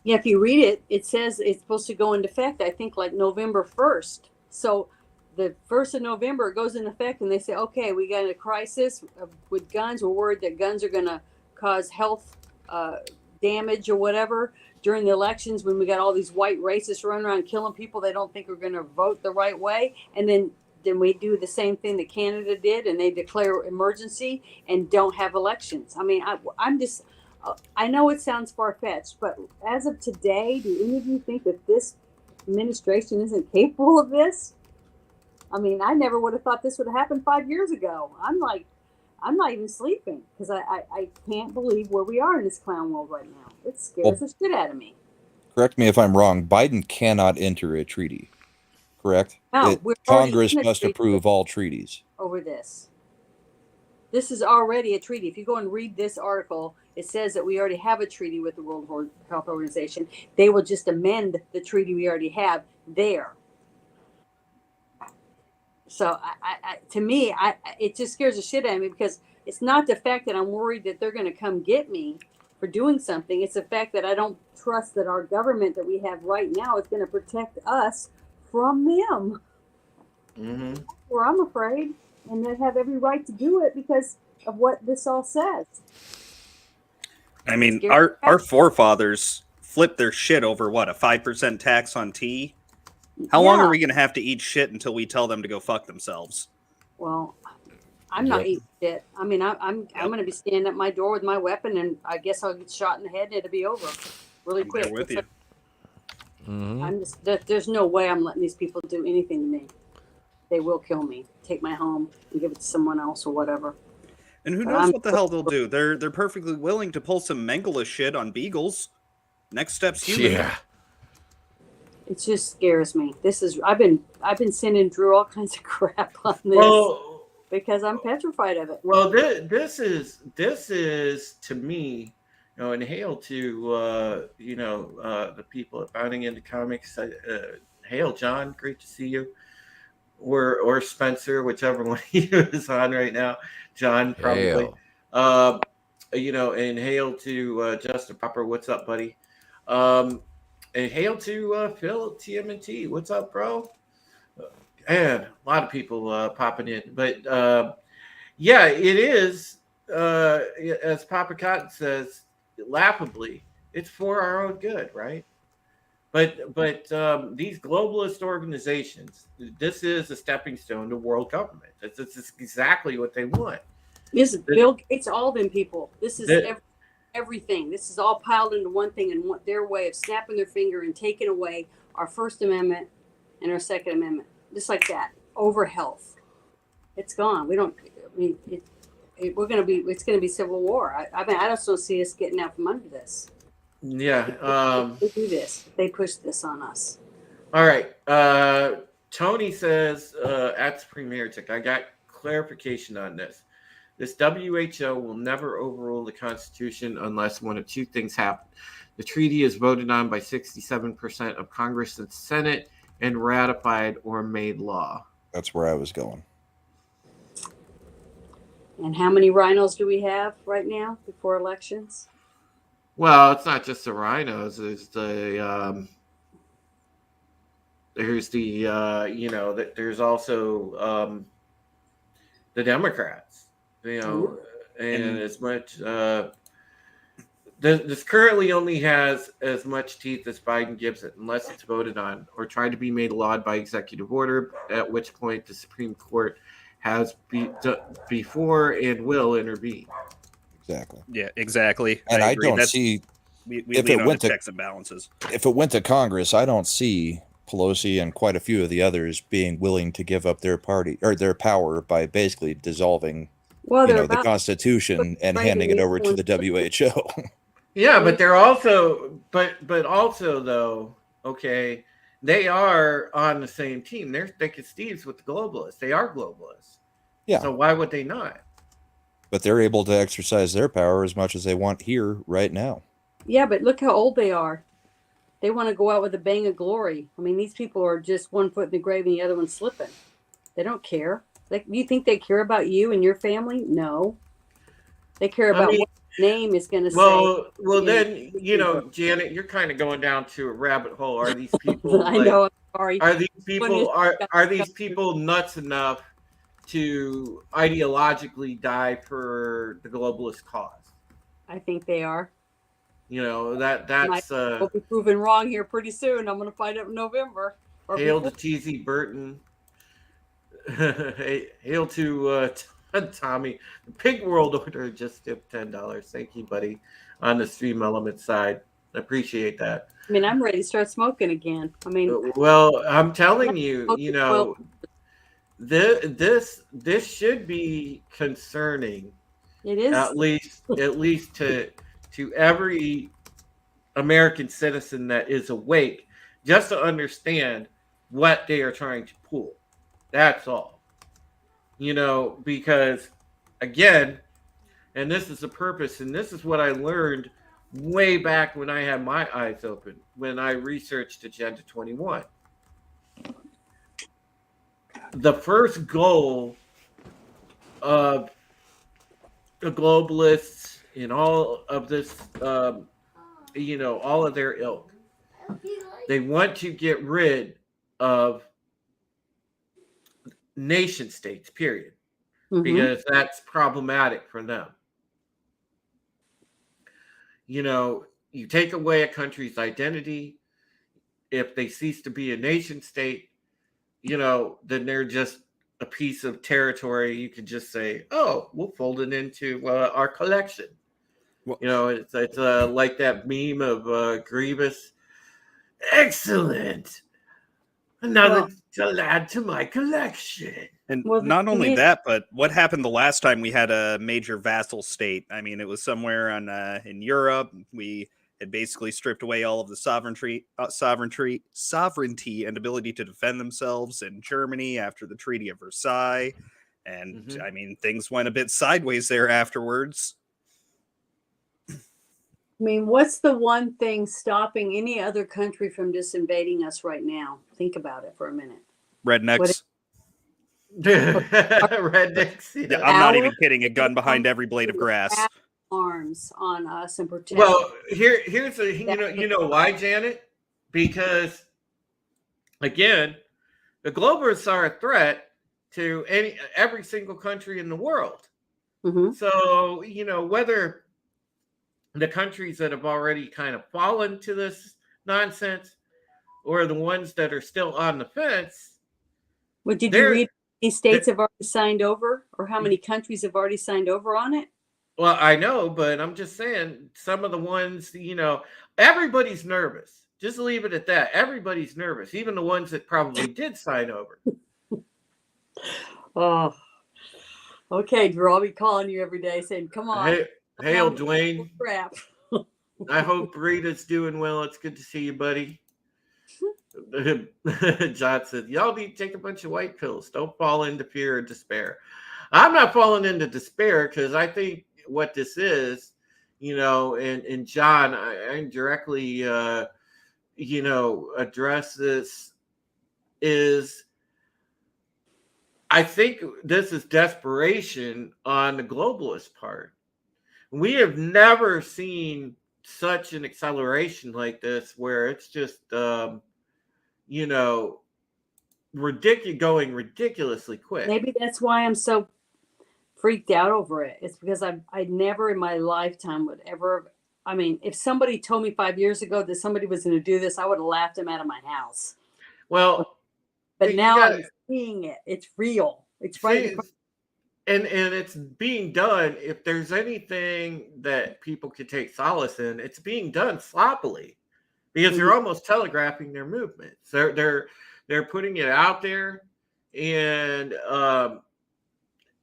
Yeah, if you read it, it says it's supposed to go into effect, I think, like November 1st. So the 1st of November, it goes into effect, and they say, okay, we got a crisis with guns. We're worried that guns are going to cause health damage or whatever during the elections when we got all these white racists running around killing people they don't think are going to vote the right way. And then we do the same thing that Canada did, and they declare emergency and don't have elections. I mean, I'm just... I know it sounds far-fetched, but as of today, do any of you think that this administration isn't capable of this? I mean, I never would have thought this would have happened 5 years ago. I'm not even sleeping because I can't believe where we are in this clown world right now. It scares the shit out of me. Correct me if I'm wrong. Biden cannot enter a treaty. Correct? No, we're already Congress in a must treaty approve all treaties. over this. This is already a treaty. If you go and read this article, it says that we already have a treaty with the World Health Organization. They will just amend the treaty we already have there. So to me, it just scares the shit out of me because it's not the fact that I'm worried that they're going to come get me for doing something. It's the fact that I don't trust that our government that we have right now is going to protect us from them. Mm-hmm. Or I'm afraid, and they have every right to do it because of what this all says. I mean, our forefathers flipped their shit over what, a 5% tax on tea? How long are we going to have to eat shit until we tell them to go fuck themselves? Well, I'm not eating shit. I mean, I'm going to be standing at my door with my weapon, and I guess I'll get shot in the head, and it'll be over really quick. There with you. I'm just there's no way I'm letting these people do anything to me. They will kill me, take my home, and give it to someone else or whatever. And who knows what the hell they'll do? They're perfectly willing to pull some Mengele shit on beagles. Next step's human. Yeah. It just scares me. I've been sending Drew all kinds of crap on this because I'm petrified of it. Well, this is to me, you know, and hail to the people at Bounding into Comics. Hail, John, great to see you. Or Spencer, whichever one he is on right now. John, probably. Hail. And hail to Justin Popper. What's up, buddy? And hail to Phil TMNT. What's up, bro? And a lot of people popping in. But yeah, it is, as Papa Cotton says, laughably, it's for our own good, right? But these globalist organizations, this is a stepping stone to world government. This is exactly what they want. This is Bill Gates, all them people. This is everything. This is all piled into one thing and their way of snapping their finger and taking away our First Amendment and our Second Amendment, just like that, over health. It's gone. We're going to be. It's going to be civil war. I mean, I just don't see us getting out from under this. Yeah. They do this. They push this on us. All right. Tony says at Supreme Heretic, I got clarification on this. This WHO will never overrule the Constitution unless one of two things happen. The treaty is voted on by 67% of Congress and Senate and ratified or made law. That's where I was going. And how many rhinos do we have right now before elections? Well, it's not just the rhinos. There's the there's also the Democrats. And as much this currently only has as much teeth as Biden gives it, unless it's voted on or tried to be made law by executive order, at which point the Supreme Court has before and will intervene. Exactly. Yeah, exactly. And I agree. don't see we if lean it on went the to checks and balances. if it went to Congress, I don't see Pelosi and quite a few of the others being willing to give up their party or their power by basically dissolving, Well, they're the about Constitution and right, handing it and over to the WHO. Yeah, but they're also, but also though, okay, they are on the same team. They're thick as thieves with the globalists. They are globalists. Yeah. So why would they not? But they're able to exercise their power as much as they want here right now. Yeah, but look how old they are. They want to go out with a bang of glory. I mean, these people are just one foot in the grave and the other one slipping. They don't care. You think they care about you and your family? No. They care about what your name is going to say. Well, then Janet, you're kind of going down to a rabbit hole. Are these people? I know. I'm sorry. Are these people nuts enough to ideologically die for the globalist cause? I think they are. That's We'll be proven wrong here pretty soon. I'm going to find out in November. Hail to TZ Burton. Hail to Tommy. The Pig World Order just tipped $10. Thank you, buddy, on the Stream Element side. I appreciate that. I mean, I'm ready to start smoking again. I mean, well, I'm telling you, this should be concerning. It is at least to every American citizen that is awake, just to understand what they are trying to pull. That's all. Because again, and this is the purpose, and this is what I learned way back when I had my eyes open, when I researched Agenda 21. The first goal of the globalists in all of this, all of their ilk, they want to get rid of nation states, period, because that's problematic for them. You take away a country's identity, if they cease to be a nation state, then they're just a piece of territory. You could just say, oh, we'll fold it into our collection. It's like that meme of Grievous. Excellent. Another to add to my collection. And not only that, but what happened the last time we had a major vassal state? I mean, it was somewhere in Europe. We had basically stripped away all of the sovereignty and ability to defend themselves in Germany after the Treaty of Versailles. And I mean, things went a bit sideways there afterwards. I mean, what's the one thing stopping any other country from just invading us right now? Think about it for a minute. Rednecks. Rednecks. Yeah, I'm not even kidding. A gun behind every blade of grass. Arms on us and protect. Well, here's why, Janet? Because again, the globalists are a threat to every single country in the world. So whether the countries that have already kind of fallen to this nonsense or the ones that are still on the fence. Well, did you read how many states have already signed over, or how many countries have already signed over on it? Well, I know, but I'm just saying some of the ones, everybody's nervous. Just leave it at that. Everybody's nervous, even the ones that probably did sign over. Oh, okay, Drew. I'll be calling you every day saying, come on. Hail, Dwayne. Crap. I hope Rita's doing well. It's good to see you, buddy. John said, y'all need to take a bunch of white pills. Don't fall into fear or despair. I'm not falling into despair because I think what this is, and John, I directly, address this is, I think this is desperation on the globalist part. We have never seen such an acceleration like this where it's just, going ridiculously quick. Maybe that's why I'm so freaked out over it. It's because I never in my lifetime would ever, if somebody told me 5 years ago that somebody was going to do this, I would have laughed them out of my house. Well, but now I'm seeing it. It's real. It's right. And it's being done. If there's anything that people could take solace in, it's being done sloppily, because they're almost telegraphing their movements. They're putting it out there, and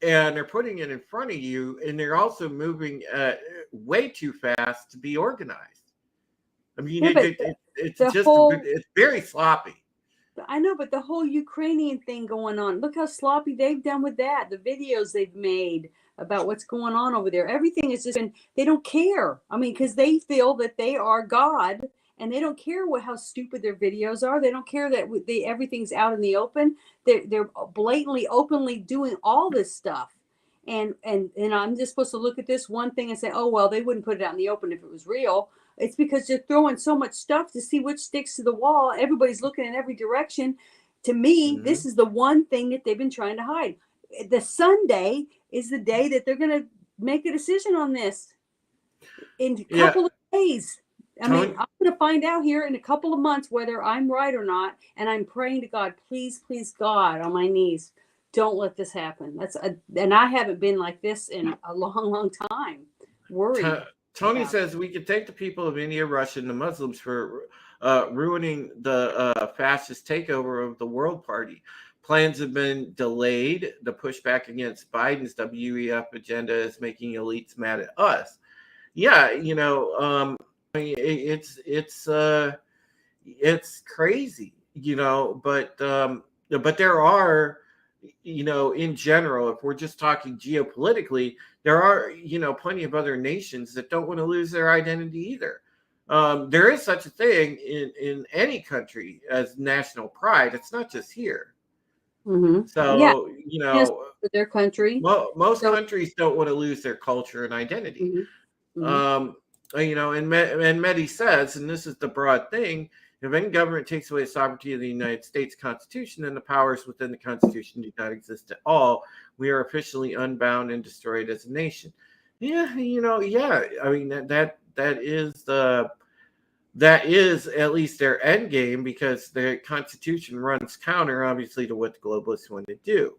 they're putting it in front of you, and they're also moving way too fast to be organized. I mean, it's very sloppy. I know, but the whole Ukrainian thing going on, look how sloppy they've done with that. The videos they've made about what's going on over there. Everything is just been, they don't care. I mean, because they feel that they are God, and they don't care how stupid their videos are. They don't care that everything's out in the open. They're blatantly, openly doing all this stuff. And I'm just supposed to look at this one thing and say, oh, well, they wouldn't put it out in the open if it was real. It's because they're throwing so much stuff to see which sticks to the wall. Everybody's looking in every direction. To me, this is the one thing that they've been trying to hide. The Sunday is the day that they're going to make a decision on this in a couple of days. I mean, I'm going to find out here in a couple of months whether I'm right or not. And I'm praying to God, please, please, God, on my knees, don't let this happen. And I haven't been like this in a long, long time. Worried. Tony says we could thank the people of India, Russia, and the Muslims for ruining the fascist takeover of the World Party. Plans have been delayed. The pushback against Biden's WEF agenda is making elites mad at us. Yeah, it's crazy, but there are, in general, if we're just talking geopolitically, there are, plenty of other nations that don't want to lose their identity either. There is such a thing in any country as national pride. It's not just here. Mm-hmm. So, their country. Most countries don't want to lose their culture and identity. Mm-hmm. And Mehdi says, and this is the broad thing, if any government takes away the sovereignty of the United States Constitution, then the powers within the Constitution do not exist at all. We are officially unbound and destroyed as a nation. Yeah, I mean, that is at least their end game, because the Constitution runs counter, obviously, to what the globalists want to do.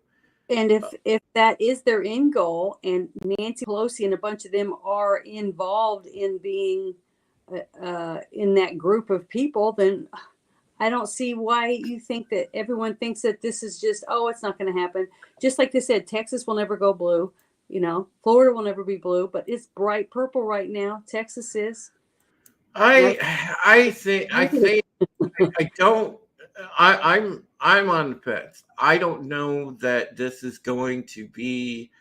And if that is their end goal, and Nancy Pelosi and a bunch of them are involved in being in that group of people, then I don't see why you think that everyone thinks that this is just, it's not going to happen. Just like they said, Texas will never go blue. Florida will never be blue, but it's bright purple right now. Texas is. I'm on the fence. I don't know that this is going to be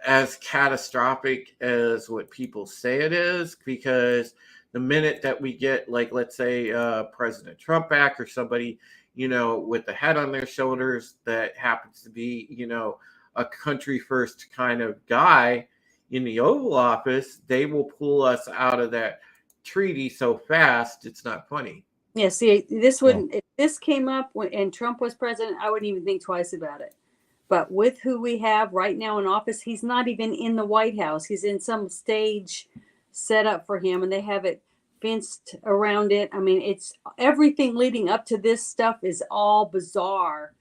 as catastrophic as what people say it is, because the minute that we get, like, let's say President Trump back, or somebody, with the head on their shoulders that happens to be, a country first kind of guy in the Oval Office, they will pull us out of that treaty so fast, it's not funny. Yeah, see, this wouldn't, if this came up and Trump was president, I wouldn't even think twice about it. But with who we have right now in office, he's not even in the White House. He's in some stage set up for him, and they have it fenced around it. I mean, it's everything leading up to this stuff is all bizarre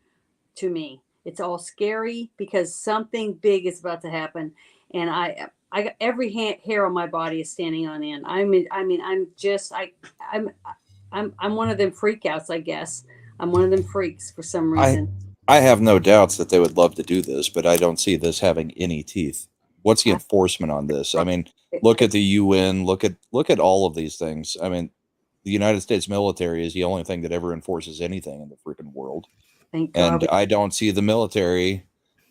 to me. It's all scary because something big is about to happen. And I got every hair on my body is standing on end. I'm one of them freakouts, I guess. I'm one of them freaks for some reason. I have no doubts that they would love to do this, but I don't see this having any teeth. What's the enforcement on this? I mean, look at the UN, look at all of these things. I mean, the United States military is the only thing that ever enforces anything in the freaking world. Thank God. And I don't see the military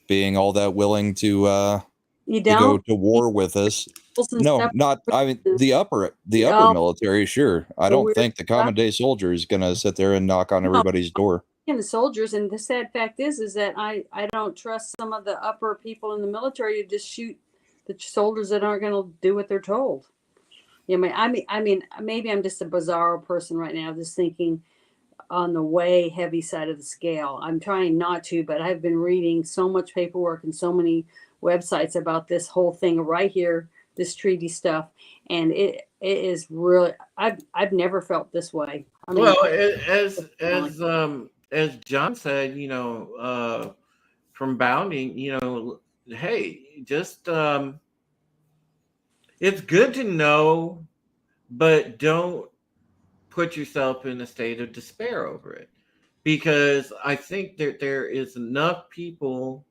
being all that willing to you to go to war with us. No, not. I mean, the upper military, sure. I don't think the common day soldier is going to sit there and knock on everybody's door. And the soldiers, and the sad fact is that I don't trust some of the upper people in the military to just shoot the soldiers that aren't going to do what they're told. I mean, maybe I'm just a bizarre person right now, just thinking on the way heavy side of the scale. I'm trying not to, but I've been reading so much paperwork and so many websites about this whole thing right here, this treaty stuff, and it is really. I've never felt this way. I mean, well, as John said, from bounding, hey, just it's good to know, but don't put yourself in a state of despair over it, because I think that there is enough people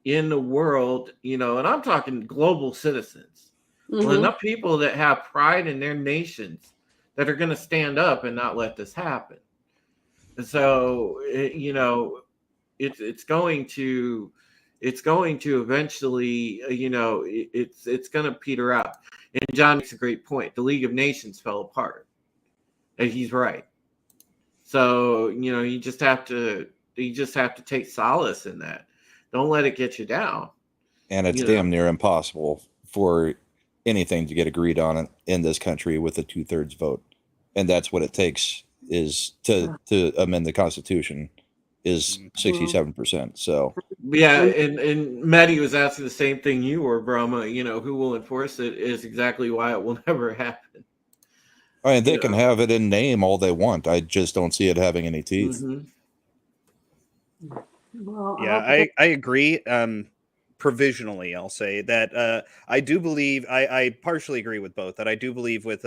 in the world, and I'm talking global citizens, well, Mm-hmm. enough people that have pride in their nations that are going to stand up and not let this happen. And so, it's going to eventually, it's going to peter out. And John makes a great point. The League of Nations fell apart, and he's right. So, you just have to take solace in that. Don't let it get you down. And it's damn near impossible for anything to get agreed on in this country with a 2/3 vote. And that's what it takes is to amend the Constitution is 67%. So yeah, and Maddie was asking the same thing you were, Brahma. Who will enforce it is exactly why it will never happen. I mean, they can have it in name all they want. I just don't see it having any teeth. Mm-hmm. Well, Yeah, I agree. Provisionally, I'll say that I do believe I partially agree with both. That I do believe with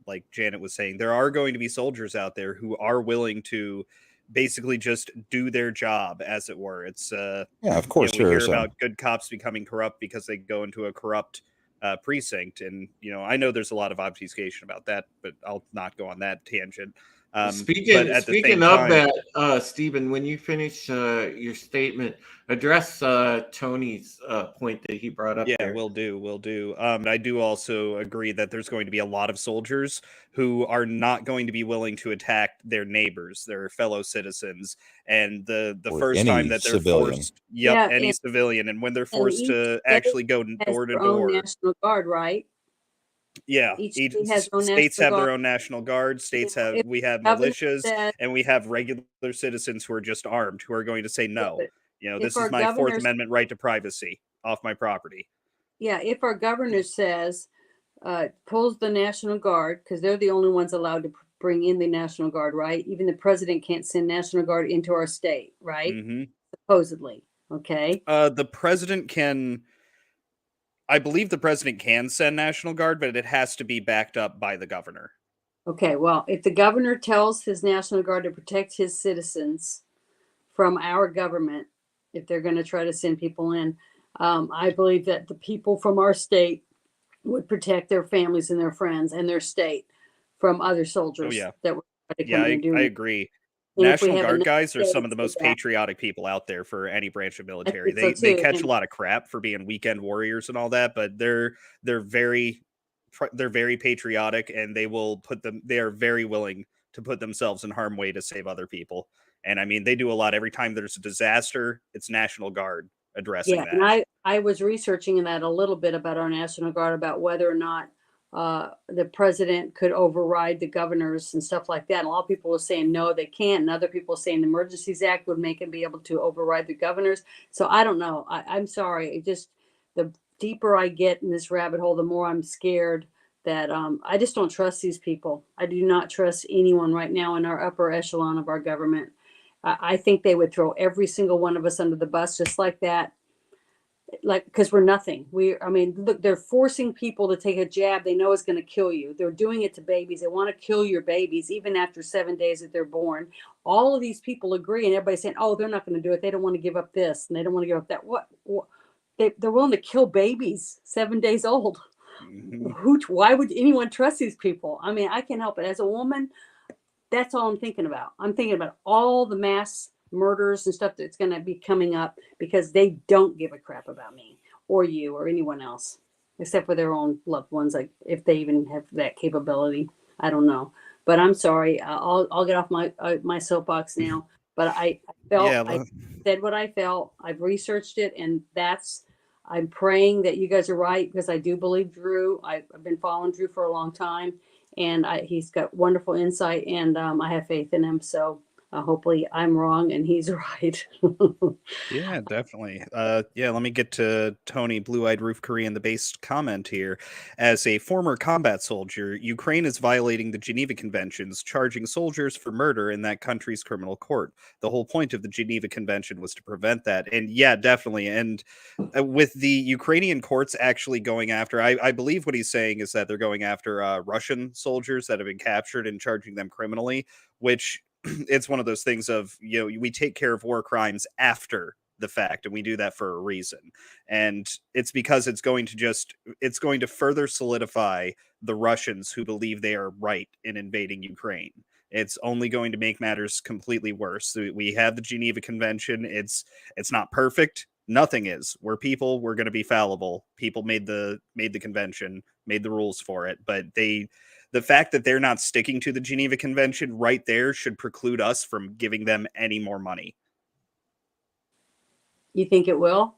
like Janet was saying, there are going to be soldiers out there who are willing to basically just do their job, as it were. It's yeah, of course, we hear about good cops becoming corrupt because they go into a corrupt precinct, and I know there's a lot of obfuscation about that, but I'll not go on that tangent. Speaking but at the same of time, that, Stephen, when you finish your statement, address Tony's point that he brought up. Yeah, will do. I do also agree that there's going to be a lot of soldiers who are not going to be willing to attack their neighbors, their fellow citizens, and the Or first any time that they're civilian. forced, Yeah, any and- civilian, and when they're and forced each to state actually go has door to their own door. National Guard, right? Yeah, Each state has their own states National have their Guard. own national guard. States Now, if we have governor militias, says- and we have regular citizens who are just armed, who are going to say no. but if This our is my Fourth governors- Amendment right to privacy off my property. Yeah, if our governor says, pulls the National Guard, because they're the only ones allowed to bring in the National Guard, right? Even the president can't send National Guard into our state, right? Mm-hmm. Supposedly. Okay. The president can, I believe the president can send National Guard, but it has to be backed up by the governor. Okay. Well, if the governor tells his National Guard to protect his citizens from our government, if they're going to try to send people in, I believe that the people from our state would protect their families and their friends and their state from other soldiers that would try to come in and do I it. agree. And if we National have Guard enough guys are some of the states most for that- patriotic people out there for any branch of military. think so They too, catch and- a lot of crap for being weekend warriors and all that, but they're very patriotic, and they are very willing to put themselves in harm's way to save other people. And I mean, they do a lot. Every time there's a disaster, it's National Guard addressing that. And I was researching that a little bit about our National Guard, about whether or not the president could override the governors and stuff like that. And a lot of people were saying no, they can't, and other people saying the Emergencies Act would make him be able to override the governors. So I don't know. I'm sorry. It just, the deeper I get in this rabbit hole, the more I'm scared that I just don't trust these people. I do not trust anyone right now in our upper echelon of our government. I think they would throw every single one of us under the bus just like that. Like, because we're nothing. Look, they're forcing people to take a jab they know is going to kill you. They're doing it to babies. They want to kill your babies even after 7 days that they're born. All of these people agree, and everybody's saying, oh, they're not going to do it. They don't want to give up this, and they don't want to give up that. What? They're willing to kill babies 7 days old. Mhm. Why would anyone trust these people? I mean, I can't help it. As a woman, that's all I'm thinking about. I'm thinking about all the mass murders and stuff that's going to be coming up because they don't give a crap about me or you or anyone else except for their own loved ones. Like, if they even have that capability, I don't know. But I'm sorry. I'll get off my soapbox now. But I felt, I said what I felt. I've researched it, and I'm praying that you guys are right, because I do believe Drew. I've been following Drew for a long time, and he's got wonderful insight, and I have faith in him. So Hopefully, I'm wrong and he's right. Yeah, definitely. Yeah, let me get to Tony Blue Eyed Roof Korean, the base comment here. As a former combat soldier, Ukraine is violating the Geneva Conventions, charging soldiers for murder in that country's criminal court. The whole point of the Geneva Convention was to prevent that. And yeah, definitely. And with the Ukrainian courts actually going after, I believe what he's saying is that they're going after Russian soldiers that have been captured and charging them criminally, which it's one of those things of, we take care of war crimes after the fact, and we do that for a reason. And it's because it's going to further solidify the Russians who believe they are right in invading Ukraine. It's only going to make matters completely worse. We have the Geneva Convention. It's not perfect. Nothing is. We're people. We're going to be fallible. People made the convention, made the rules for it, but the fact that they're not sticking to the Geneva Convention right there should preclude us from giving them any more money. You think it will?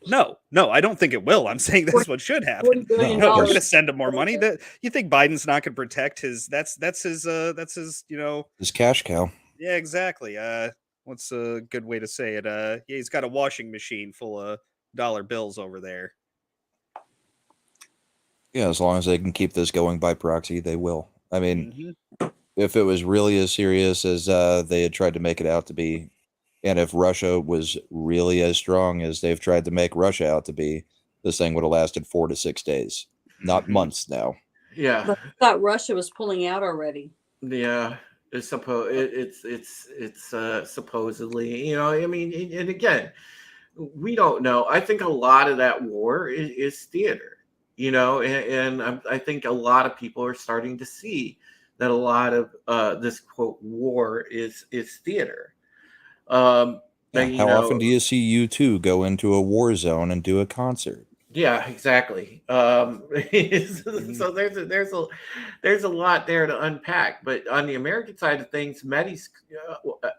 No, I don't think it will. I'm saying that's what should happen. $40 billion. No, we're going to send him more money. That you think Biden's not going to protect his? That's his. His cash cow. Yeah, exactly. What's a good way to say it? Yeah, he's got a washing machine full of dollar bills over there. Yeah, as long as they can keep this going by proxy, they will. I mean, if it was really as serious as they had tried to make it out to be, and if Russia was really as strong as they've tried to make Russia out to be, this thing would have lasted 4 to 6 days, not months now. Yeah. But I thought Russia was pulling out already. Yeah. It's supposedly, I mean, and again, we don't know. I think a lot of that war is theater. And I think a lot of people are starting to see that a lot of this quote war is theater. How often do you see U2 go into a war zone and do a concert? Yeah, exactly. So there's a lot there to unpack. But on the American side of things, Medi's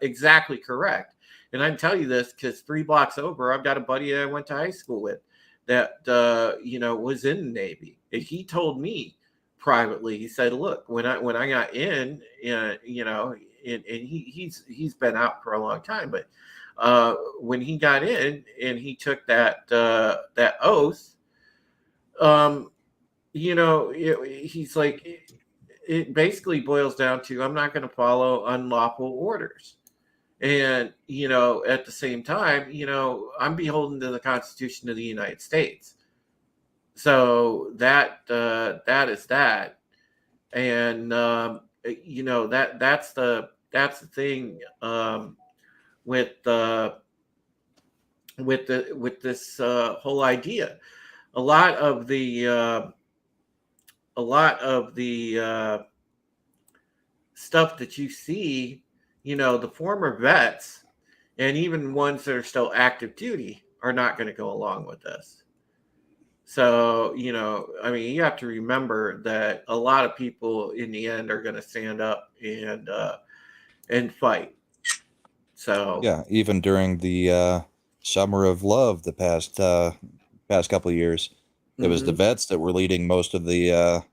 exactly correct. And I can tell you this because 3 blocks over, I've got a buddy that I went to high school with that was in the Navy. And he told me privately, he said, look, when I got in, and he's been out for a long time, but when he got in and he took that oath, he's like, it basically boils down to, I'm not going to follow unlawful orders. And, at the same time, I'm beholden to the Constitution of the United States. So that is that. And, that's the thing with this whole idea. A lot of the stuff that you see, the former vets and even ones that are still active duty are not going to go along with this. So, I mean, you have to remember that a lot of people in the end are going to stand up and fight. So yeah, even during the Summer of Love the past couple of years, it was the vets that were leading most of the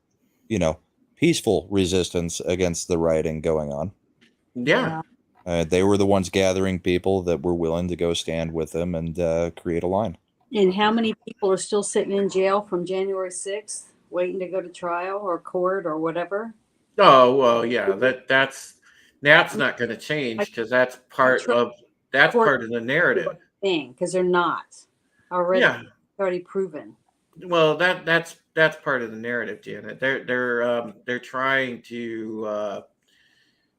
peaceful resistance against the rioting going on. Yeah. They were the ones gathering people that were willing to go stand with them and create a line. And how many people are still sitting in jail from January 6th, waiting to go to trial or court or whatever? Oh, well, yeah, that's not going to change because that's part of the narrative thing, because they're not already proven. Well, that's part of the narrative, Janet. They're trying to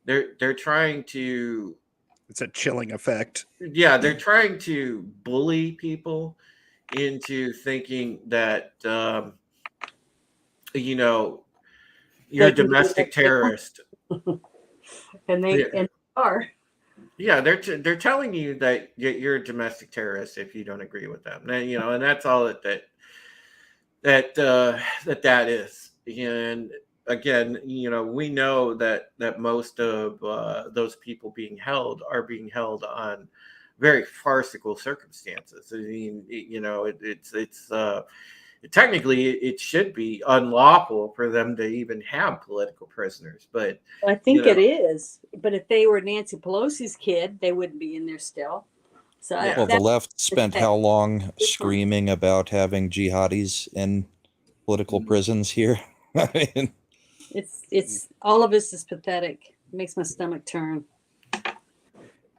they're trying to. It's a chilling effect. Yeah, they're trying to bully people into thinking that you're a domestic terrorist. And they are. Yeah, they're telling you that you're a domestic terrorist if you don't agree with them. And that's all that is. And again, we know that most of those people being held are being held on very farcical circumstances. I mean, technically it should be unlawful for them to even have political prisoners. But I think you it know, is. But if they were Nancy Pelosi's kid, they wouldn't be in there still. So Yeah. Well, the that's left spent how long screaming about having jihadis in political prisons here? I mean, it's all of this is pathetic. It makes my stomach turn.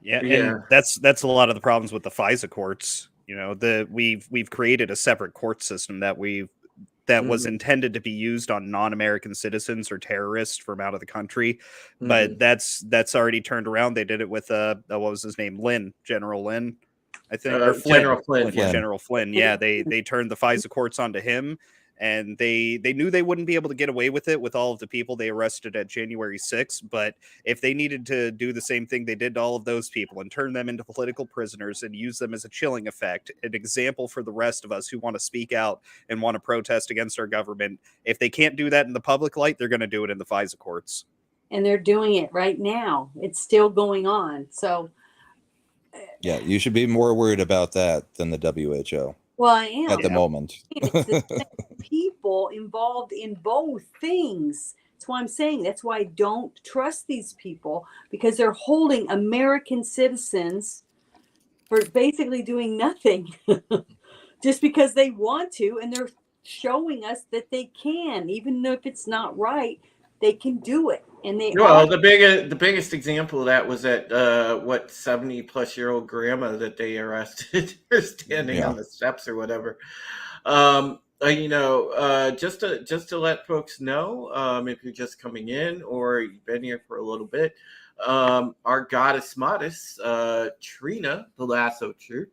Yeah, Yeah. and that's a lot of the problems with the FISA courts. We've created a separate court system that was intended to be used on non-American citizens or terrorists from out of the country, but that's already turned around. They did it with what was his name, General Lynn, I think, or Flynn. General Flynn. Flynn. General Flynn. Yeah, they turned the FISA courts onto him, and they knew they wouldn't be able to get away with it with all of the people they arrested at January 6th. But if they needed to do the same thing they did to all of those people and turn them into political prisoners and use them as a chilling effect, an example for the rest of us who want to speak out and want to protest against our government, if they can't do that in the public light, they're going to do it in the FISA courts. And they're doing it right now. It's still going on. So yeah, you should be more worried about that than the WHO well, I am at the moment. It's the same people involved in both things. That's why I'm saying that's why I don't trust these people, because they're holding American citizens for basically doing nothing just because they want to, and they're showing us that they can, even if it's not right, they can do it. And they Well, the biggest example of that was that 70-plus-year-old grandma that they arrested for standing on the steps or whatever. Just to let folks know, if you're just coming in or you've been here for a little bit, our goddess Modest, Trina, the Lasso Truth.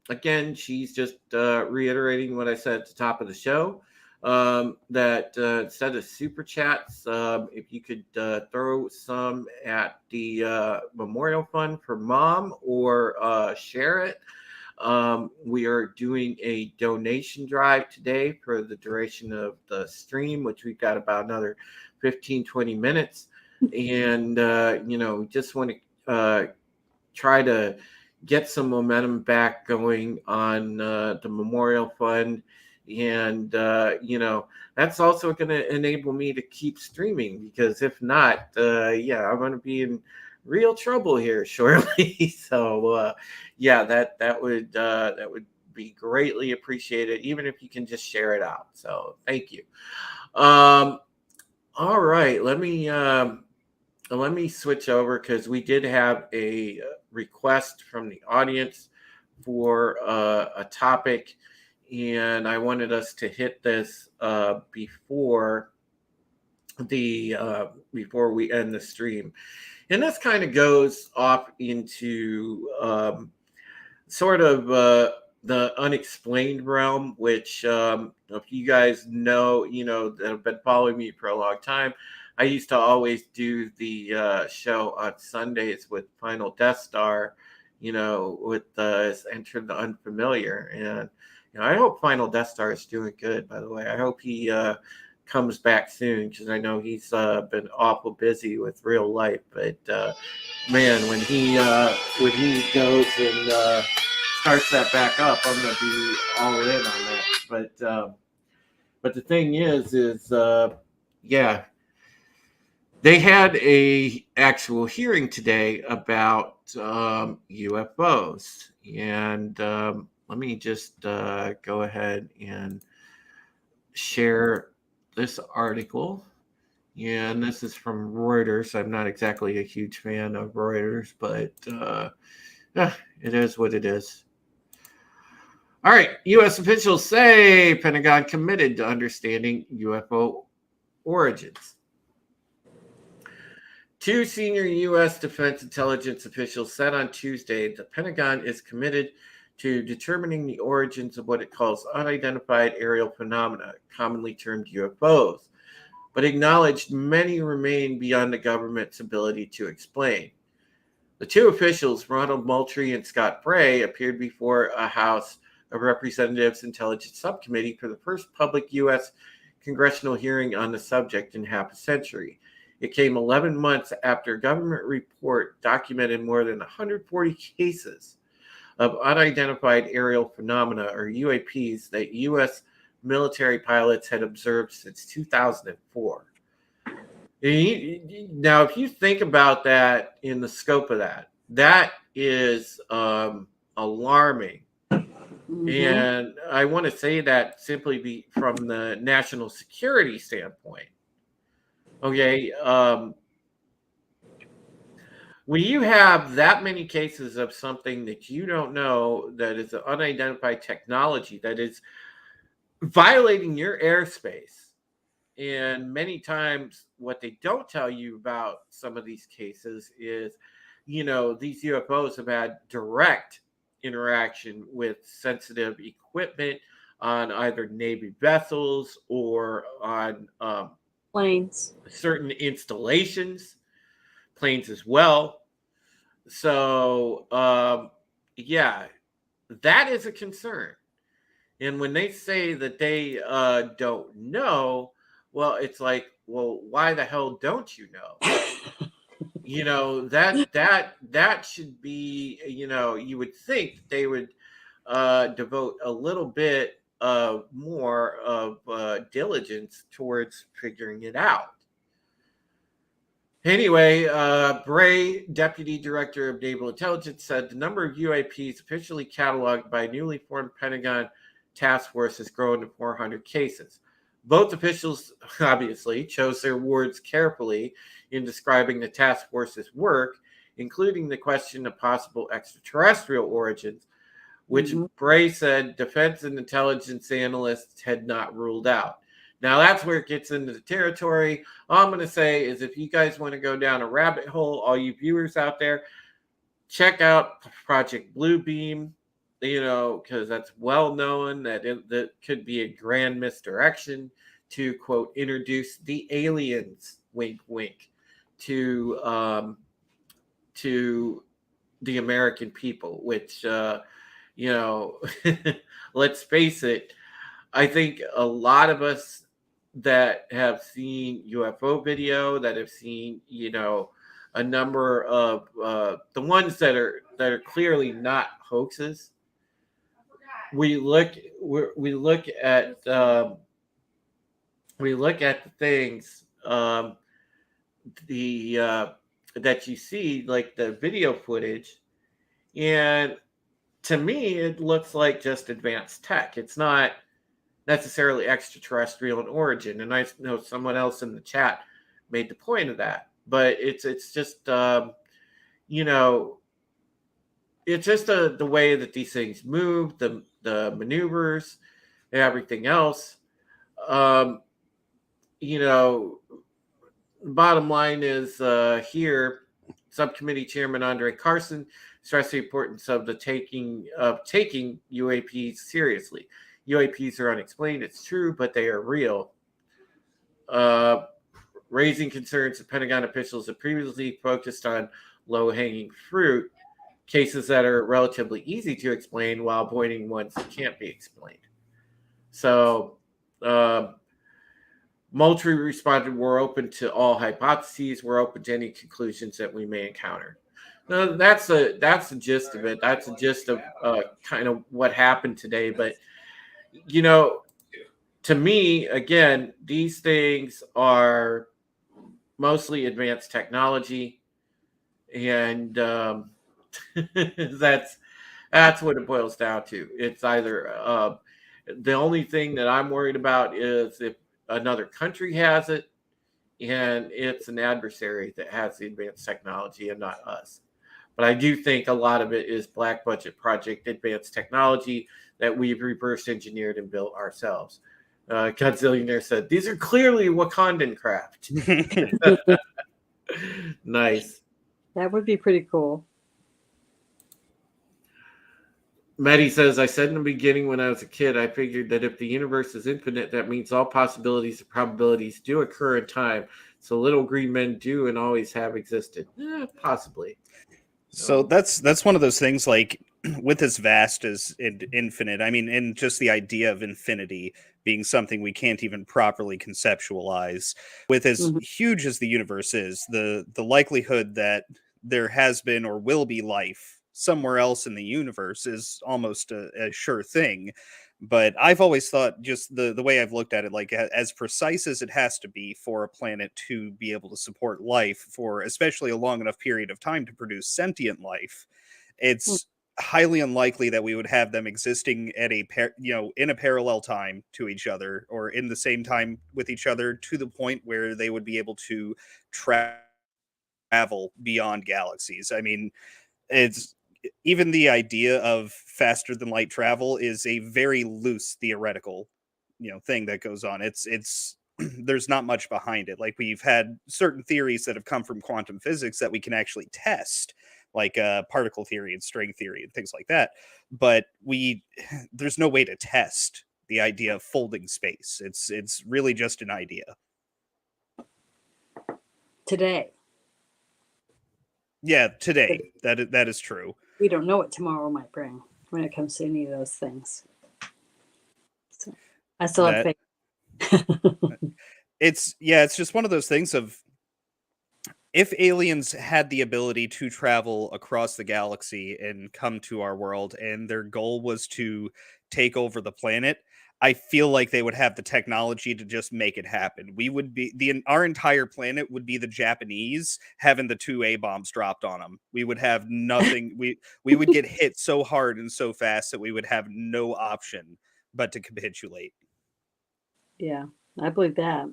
Again, she's just reiterating what I said at the top of the show. That instead of super chats, if you could throw some at the Memorial Fund for Mom or share it. We are doing a donation drive today for the duration of the stream, which we've got about another 15-20 minutes. And, just want to try to get some momentum back going on the Memorial Fund. And, that's also going to enable me to keep streaming, because if not, I'm going to be in real trouble here shortly. So, that would be greatly appreciated, even if you can just share it out. So thank you. All right, let me switch over, because we did have a request from the audience for a topic. And I wanted us to hit this before we end the stream. And this kind of goes off into sort of the unexplained realm, which if you guys know, that have been following me for a long time, I used to always do the show on Sundays with Final Death Star, with Enter the Unfamiliar. And I hope Final Death Star is doing good, by the way. I hope he comes back soon, because I know he's been awful busy with real life. But man, when he goes and starts that back up, I'm going to be all in on that. But the thing is they had a actual hearing today about UFOs, and let me just go ahead and share this article. And this is from Reuters. I'm not exactly a huge fan of Reuters, but it is what it is. All right. U.S. officials say Pentagon committed to understanding UFO origins. Two senior U.S. Defense Intelligence officials said on Tuesday the Pentagon is committed to determining the origins of what it calls unidentified aerial phenomena, commonly termed UFOs, but acknowledged many remain beyond the government's ability to explain. The two officials, Ronald Moultrie and Scott Bray, appeared before a House of Representatives Intelligence Subcommittee for the first public U.S. congressional hearing on the subject in half a century. It came 11 months after a government report documented more than 140 cases of unidentified aerial phenomena, or UAPs, that U.S. military pilots had observed since 2004. Now, if you think about that in the scope of that, that is alarming. And I want to say that simply from the national security standpoint. Okay. When you have that many cases of something that you don't know, that is an unidentified technology that is violating your airspace, and many times what they don't tell you about some of these cases is, these UFOs have had direct interaction with sensitive equipment on either Navy vessels or on Planes. certain installations, planes as well. So, yeah, that is a concern. And when they say that they don't know, well, it's like, well, why the hell don't you know? That should be, you would think they would devote a little bit more of diligence towards figuring it out. Anyway, Bray, Deputy Director of Naval Intelligence, said the number of UAPs officially cataloged by a newly formed Pentagon task force has grown to 400 cases. Both officials, obviously, chose their words carefully in describing the task force's work, including the question of possible extraterrestrial origins, which Bray said defense and intelligence analysts had not ruled out. Now, that's where it gets into the territory. All I'm going to say is, if you guys want to go down a rabbit hole, all you viewers out there, check out Project Bluebeam, because that's well known that that could be a grand misdirection to, quote, introduce the aliens, wink, wink, to the American people, which, let's face it, I think a lot of us that have seen UFO video, that have seen, a number of the ones that are clearly not hoaxes, we look at the things that you see, like the video footage, and to me it looks like just advanced tech. It's not necessarily extraterrestrial in origin, and I know someone else in the chat made the point of that, but it's just it's just the way that these things move, the maneuvers, and everything else. Bottom line is, here, Subcommittee Chairman Andre Carson stressed the importance of taking UAPs seriously. UAPs are unexplained, it's true, but they are real. Raising concerns that Pentagon officials have previously focused on low-hanging fruit, cases that are relatively easy to explain, while avoiding ones that can't be explained. So, Moultrie responded, "We're open to all hypotheses. We're open to any conclusions that we may encounter." Now, that's the gist of it. That's the gist of kind of what happened today. But, to me, again, these things are mostly advanced technology, and that's what it boils down to. It's either the only thing that I'm worried about is if another country has it, and it's an adversary that has the advanced technology and not us. But I do think a lot of it is black budget project advanced technology that we've reverse engineered and built ourselves. Godzillionaire said, "These are clearly Wakandan craft." Nice. That would be pretty cool. Maddie says, "I said in the beginning when I was a kid, I figured that if the universe is infinite, that means all possibilities and probabilities do occur in time. So little green men do and always have existed." Possibly. So that's one of those things, like, with as vast as infinite, I mean, and just the idea of infinity being something we can't even properly conceptualize, with as huge as the universe is, the likelihood that there has been or will be life somewhere else in the universe is almost a sure thing. But I've always thought, just the way I've looked at it, like as precise as it has to be for a planet to be able to support life for especially a long enough period of time to produce sentient life, it's highly unlikely that we would have them existing at in a parallel time to each other, or in the same time with each other, to the point where they would be able to travel beyond galaxies. I mean, it's even the idea of faster than light travel is a very loose theoretical, thing that goes on. It's there's not much behind it. Like, we've had certain theories that have come from quantum physics that we can actually test, like particle theory and string theory and things like that. But there's no way to test the idea of folding space. It's really just an idea. Today. Yeah, today. That is true. We don't know what tomorrow might bring when it comes to any of those things. So I still have faith. It's just one of those things of, if aliens had the ability to travel across the galaxy and come to our world, and their goal was to take over the planet, I feel like they would have the technology to just make it happen. We would be our entire planet would be the Japanese having the 2 A-bombs dropped on them. We would have nothing. we would get hit so hard and so fast that we would have no option but to capitulate. Yeah, I believe that.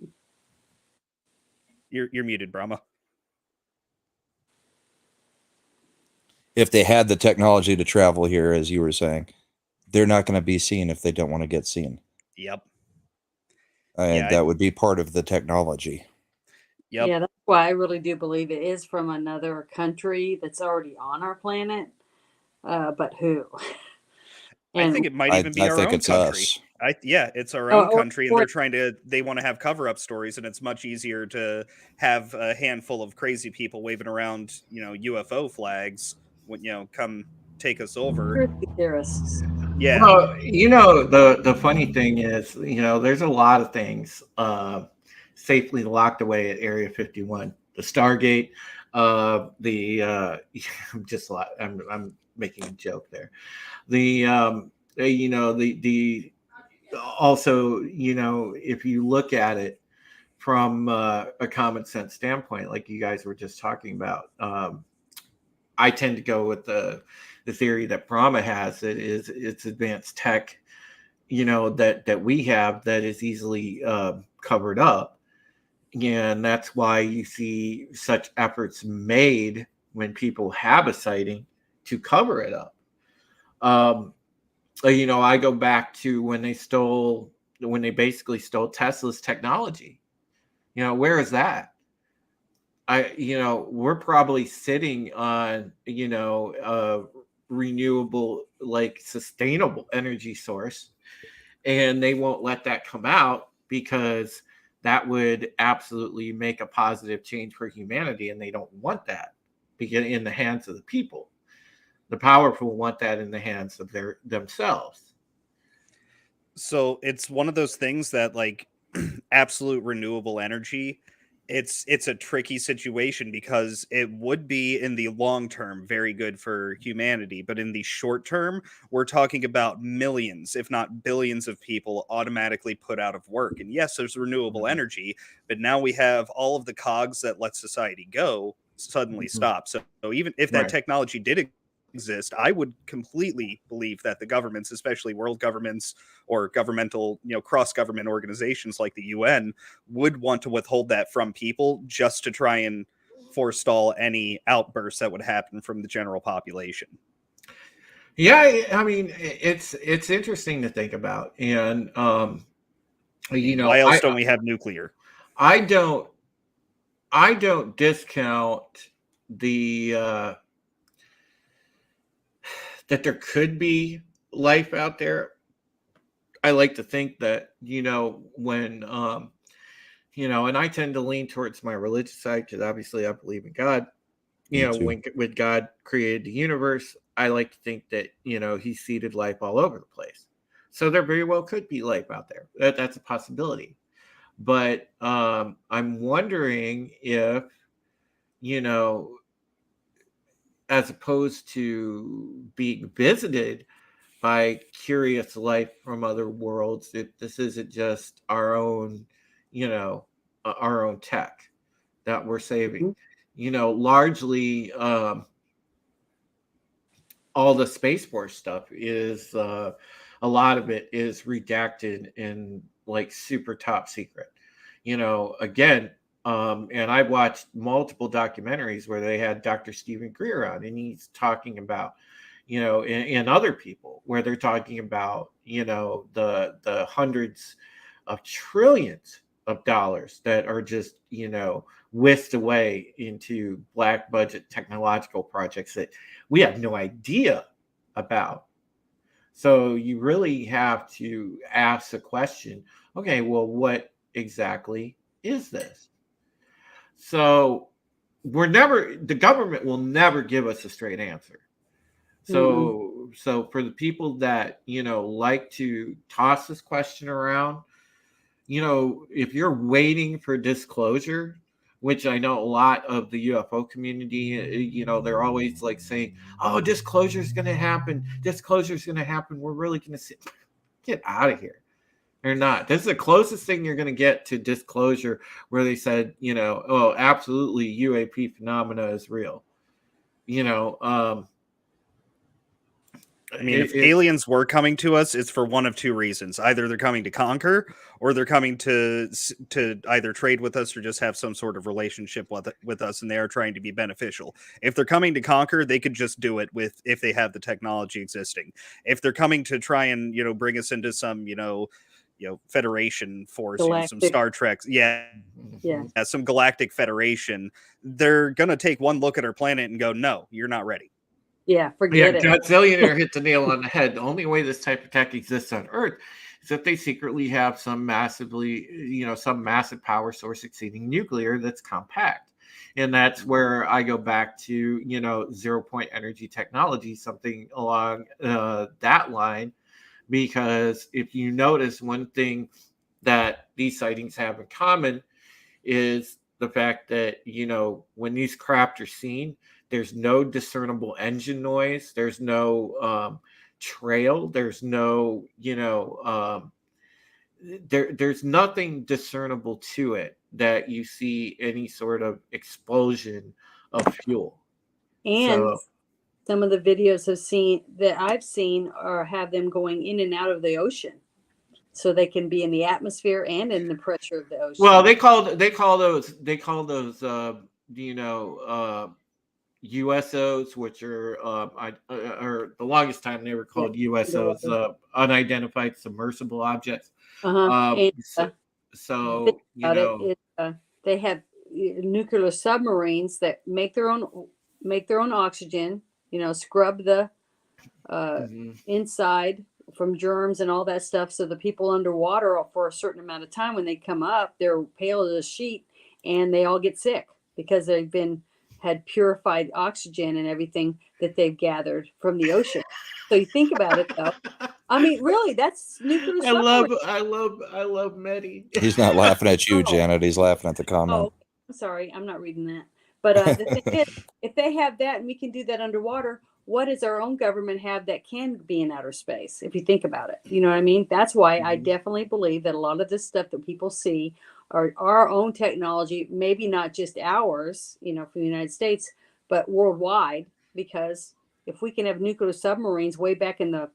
You're muted, Brahma. If they had the technology to travel here, as you were saying, they're not going to be seen if they don't want to get seen. Yep. And that would be part of the technology. Yep. Yeah, that's why I really do believe it is from another country that's already on our planet. But who? I think it might even be our own country. Us. It's our own country, and they want to have cover-up stories, and it's much easier to have a handful of crazy people waving around, UFO flags when, come take us over. Theorists. Yeah. Well, the funny thing is, there's a lot of things safely locked away at Area 51. The Stargate, I'm making a joke there. Also, if you look at it from a common sense standpoint, like you guys were just talking about, I tend to go with the theory that Brahma has. It's advanced tech, that we have that is easily covered up. And that's why you see such efforts made when people have a sighting to cover it up. I go back to when they basically stole Tesla's technology. Where is that? We're probably sitting on, a renewable, like sustainable energy source, and they won't let that come out because that would absolutely make a positive change for humanity, and they don't want that in the hands of the people. The powerful want that in the hands of themselves. So it's one of those things that, like, absolute renewable energy, it's a tricky situation, because it would be in the long term very good for humanity, but in the short term, we're talking about millions, if not billions, of people automatically put out of work. And yes, there's renewable energy, but now we have all of the cogs that let society go suddenly stop. So even if that technology did exist, I would completely believe that the governments, especially world governments or governmental, cross-government organizations like the UN, would want to withhold that from people just to try and forestall any outbursts that would happen from the general population. Yeah, I mean, it's interesting to think about. And why else don't we have nuclear? I don't discount the that there could be life out there. I like to think that, when, and I tend to lean towards my religious side, because obviously I believe in God. When God created the universe, I like to think that, he seeded life all over the place. So there very well could be life out there. That's a possibility. But I'm wondering if, as opposed to being visited by curious life from other worlds. This isn't just our own, our own tech that we're saving. Largely, all the Space Force stuff is a lot of it is redacted in like super top secret. Again, and I've watched multiple documentaries where they had Dr. Stephen Greer on, and he's talking about, and other people where they're talking about, the hundreds of trillions of dollars that are just, whisked away into black budget technological projects that we have no idea about. So you really have to ask the question, okay, well, what exactly is this? So the government will never give us a straight answer. So for the people that, like to toss this question around, if you're waiting for disclosure, which I know a lot of the UFO community, they're always like saying, oh, disclosure is going to happen. Disclosure is going to happen. We're really going to see. Get out of here. They're not. This is the closest thing you're going to get to disclosure where they said, oh, absolutely, UAP phenomena is real. I mean, if aliens were coming to us, it's for one of two reasons. Either they're coming to conquer, or they're coming to either trade with us or just have some sort of relationship with us, and they are trying to be beneficial. If they're coming to conquer, they could just do it if they have the technology existing. If they're coming to try and, bring us into some, Federation force, some Star Trek, some galactic Federation, they're going to take one look at our planet and go, no, you're not ready. Yeah, forget it. Godzillionaire hit the nail on the head. The only way this type of tech exists on Earth is that they secretly have some massive power source exceeding nuclear that's compact. And that's where I go back to, 0 point energy technology, something along that line. Because if you notice, one thing that these sightings have in common is the fact that, when these craft are seen, there's no discernible engine noise. There's no trail. There's no, there's nothing discernible to it that you see any sort of explosion of fuel. And some of the videos I've seen have them going in and out of the ocean, so they can be in the atmosphere and in the pressure of the ocean. Well, they call those USOs, which are or the longest time they were called USOs, unidentified submersible objects. They have nuclear submarines that make their own oxygen. Scrub the inside from germs and all that stuff. So the people underwater for a certain amount of time, when they come up, they're pale as a sheet, and they all get sick because they've had purified oxygen and everything that they've gathered from the ocean. So you think about it, though. I mean, really, that's nuclear. I love Mehdi. He's not laughing at you, Janet. He's laughing at the comment. Oh, I'm sorry, I'm not reading that. But the thing is, if they have that and we can do that underwater, what does our own government have that can be in outer space? If you think about it, you know what I mean? That's why I definitely believe that a lot of this stuff that people see are our own technology, maybe not just ours, from the United States, but worldwide. Because if we can have nuclear submarines way back in the,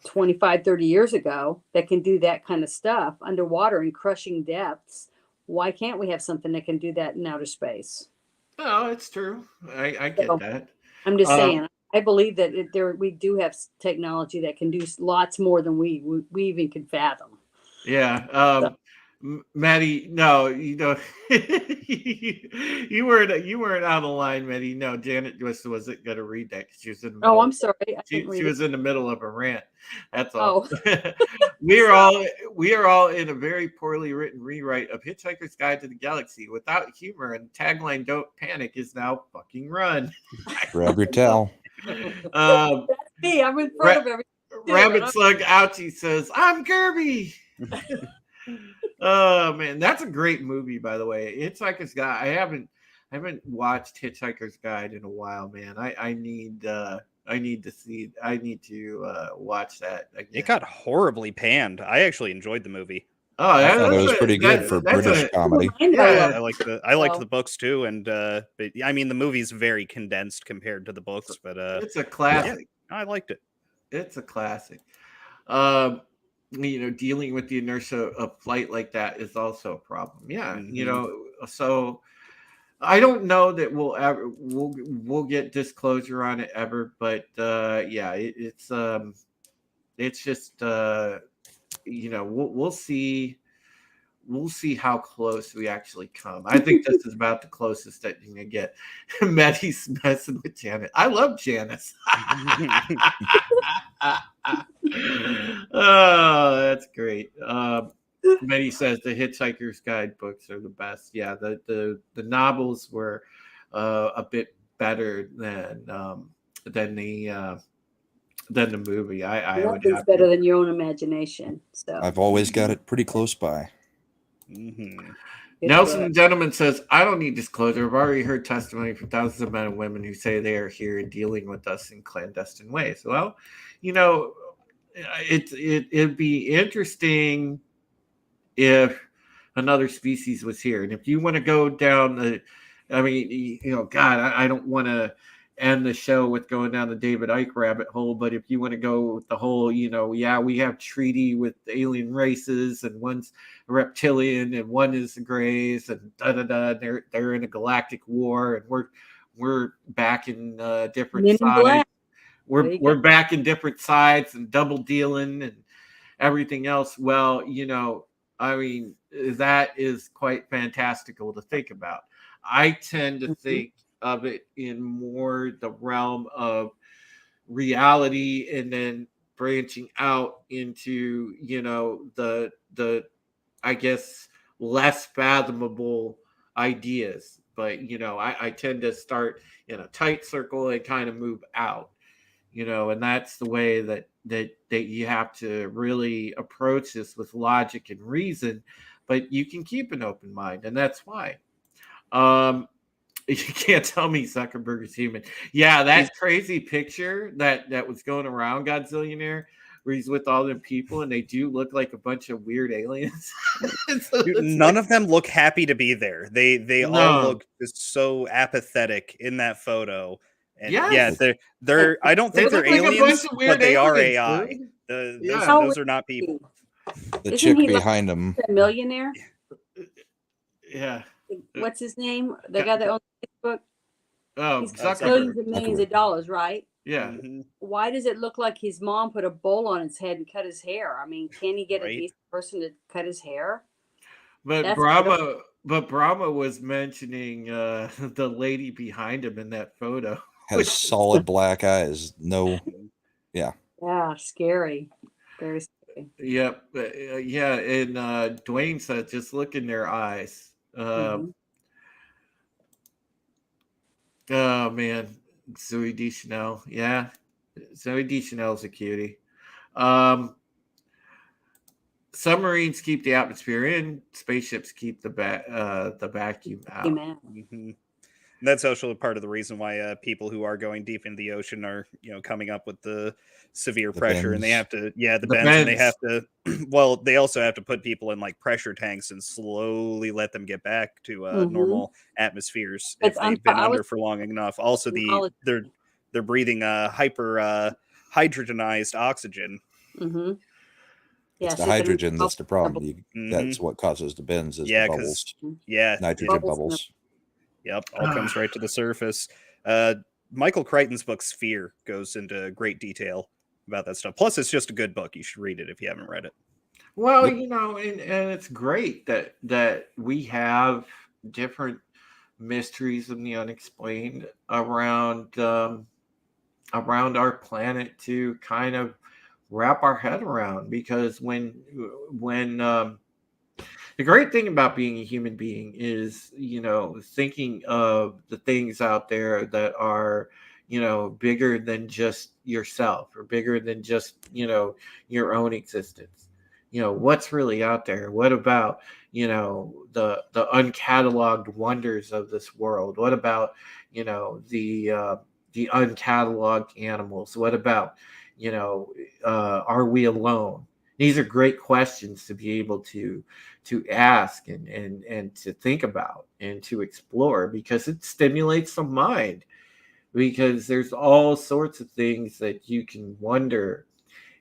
25, 30 years ago that can do that kind of stuff underwater in crushing depths, why can't we have something that can do that in outer space? Oh, it's true. I get that. I'm just saying, I believe that we do have technology that can do lots more than we even can fathom. Yeah. Maddie, no, you weren't out of line, Maddie. No, Janet wasn't going to read that because she was in the middle. Oh, I'm sorry. She was in the middle of a rant. That's all. Oh. We are all in a very poorly written rewrite of Hitchhiker's Guide to the Galaxy without humor, and tagline "Don't panic" is now "fucking run." Grab your towel. That's me. I'm in front of everything. Rabbit Slug Ouchie says, "I'm Kirby." Oh man, that's a great movie, by the way. Hitchhiker's Guide. I haven't watched Hitchhiker's Guide in a while, man. I need to watch that again. It got horribly panned. I actually enjoyed the movie. Oh, I that, thought it that's was a- pretty good that's- for that's British a- comedy. Yeah. I liked So- the books too, and but I mean the movie's very condensed compared to the books, but It's a classic. I liked it. It's a classic. Dealing with the inertia of flight like that is also a problem. Yeah, so I don't know that we'll get disclosure on it ever, but it's just we'll see how close we actually come. I think this is about the closest that you can get. Maddie's messing with Janet. I love Janice. Oh, that's great. Maddie says the Hitchhiker's Guide books are the best. Yeah, the novels were a bit better than the movie. I would Nothing's have better to. than your own imagination. So I've always got it pretty close by. good Nelson book. Gentleman says, I don't need disclosure. I've already heard testimony from thousands of men and women who say they are here and dealing with us in clandestine ways. Well, it'd be interesting if another species was here. And if you want to go down God, I don't want to end the show with going down the David Icke rabbit hole, but if you want to go with the whole, we have treaty with alien races, and one's a reptilian and one is the Greys, and they're in a galactic war, and we're back in different Men in sides. Black. There you We're go. back in different sides and double dealing and everything else. Well, that is quite fantastical to think about. I tend to think of it in more the realm of reality, and then branching out into the I guess less fathomable ideas. But I tend to start in a tight circle and kind of move out, and that's the way that you have to really approach this, with logic and reason. But you can keep an open mind, and that's why. You can't tell me Zuckerberg is human. Yeah, that crazy picture that was going around, Godzillionaire, where he's with all them people and they do look like a bunch of weird aliens. So Dude, it's none like- of them look happy to be there. They all No. look just so apathetic in that photo. And Yes. they're I don't they think look they're like a aliens, bunch of weird but they are aliens, AI. dude. Those, Yeah. those are not people. The Isn't chick he like behind him. a millionaire? Yeah. What's his name? The guy that owns Facebook? Oh, He's got Zuckerberg. millions and millions of dollars, right? Yeah. Mhm. Why does it look like his mom put a bowl on his head and cut his hair? I mean, can he get a Right. decent person to cut his hair? But That's Brahma was mentioning the lady behind him in that photo. Has solid black eyes. No, Yeah, scary. Very scary. Yep. Yeah. And Dwayne said, just look in their eyes. Mhm. Oh, man. Zoe Deschanel. Yeah. Zoe Deschanel's a cutie. Submarines keep the atmosphere in. Spaceships keep the vacuum out. Amen. Mhm. That's also part of the reason why people who are going deep into the ocean are, coming up with the severe The pressure, and they bends. have to, the The bends, and they bends. have to. Well, they also have to put people in like pressure tanks and slowly let them get back to Mhm. normal atmospheres But if they've been I was- under for long enough. Also, Knowledge. they're breathing hyper hydrogenized oxygen. Mm-hmm. Yeah, it's the so then hydrogen that's the problem. bubble- That's what causes the bends. Is Yeah, the 'cause- bubbles, Yeah, nitrogen bubbles in the- bubbles. Yep, all comes right to the surface. Michael Crichton's book Sphere goes into great detail about that stuff. Plus, it's just a good book. You should read it if you haven't read it. Well, Yep. and it's great that we have different mysteries of the unexplained around our planet to kind of wrap our head around. Because when the great thing about being a human being is, thinking of the things out there that are, bigger than just yourself, or bigger than just, your own existence. what's really out there? What about, the uncatalogued wonders of this world? What about, the uncatalogued animals? What about, are we alone? These are great questions to be able to ask and to think about and to explore, because it stimulates the mind, because there's all sorts of things that you can wonder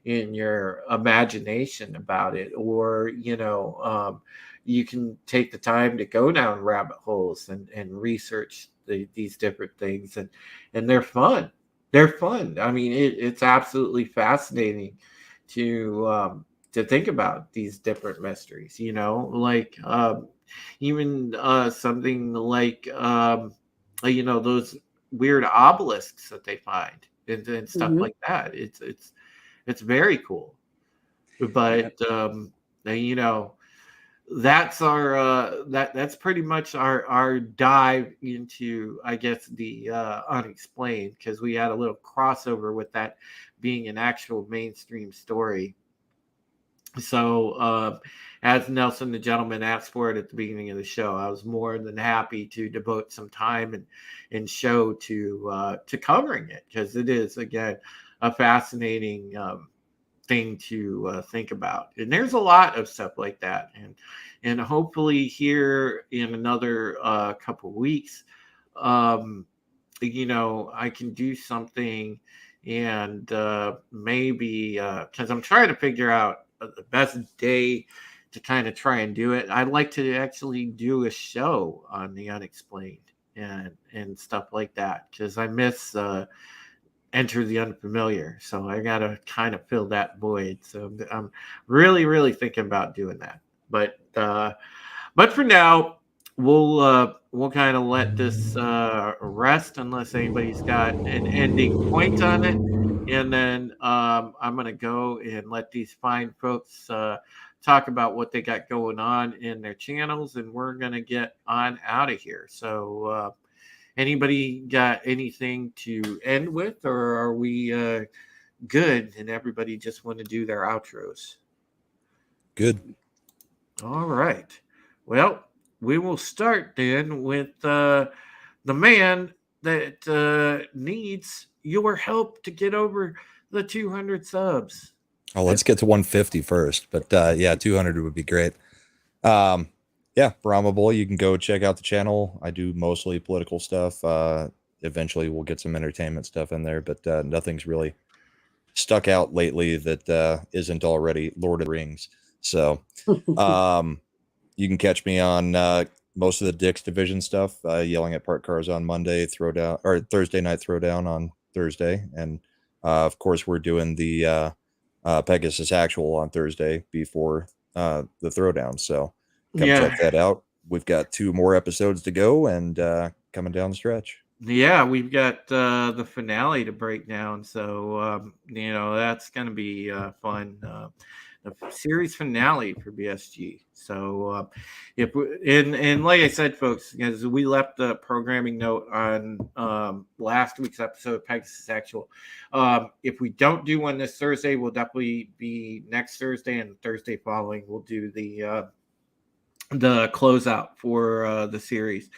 in your imagination about it, or you can take the time to go down rabbit holes and research these different things, and they're fun. I mean, it's absolutely fascinating to think about these different mysteries, like even something like those weird obelisks that they find, and stuff Hmm. like that. It's very cool. But you know that's our that's pretty much our dive into, I guess, the unexplained, because we had a little crossover with that being an actual mainstream story. So, as Nelson the gentleman asked for it at the beginning of the show, I was more than happy to devote some time and show to covering it, because it is, again, a fascinating thing to think about. And there's a lot of stuff like that, and hopefully here in another couple weeks, um, I can do something, and maybe because I'm trying to figure out the best day to kind of try and do it. I'd like to actually do a show on the unexplained and stuff like that, because I miss Enter the Unfamiliar. So I got to kind of fill that void. So I'm really, really thinking about doing that. But for now, we'll kind of let this rest, unless anybody's got an ending point on it, and then I'm gonna go and let these fine folks talk about what they got going on in their channels, and we're gonna get on out of here. So, anybody got anything to end with, or are we good and everybody just want to do their outros? Good. All right. Well, we will start then with the man that needs your help to get over the 200 subs. Oh, let's get to 150 first. But yeah, 200 would be great. Yeah, Brahma Boy, you can go check out the channel. I do mostly political stuff. Eventually, we'll get some entertainment stuff in there, but nothing's really stuck out lately that isn't already Lord of the Rings. So you can catch me on most of the Dick's Division stuff, yelling at park cars on Monday, Throwdown, or Thursday Night Throwdown on Thursday. And of course, we're doing the Pegasus Actual on Thursday before the Throwdown. So come check that out. We've got 2 more episodes to go, and coming down the stretch. Yeah, we've got the finale to break down, so that's going to be fun. The series finale for BSG. So if we, and like I said, folks, as we left the programming note on last week's episode of Pegasus Actual, if we don't do one this Thursday, we'll definitely be next Thursday, and the Thursday following we'll do the closeout for the series,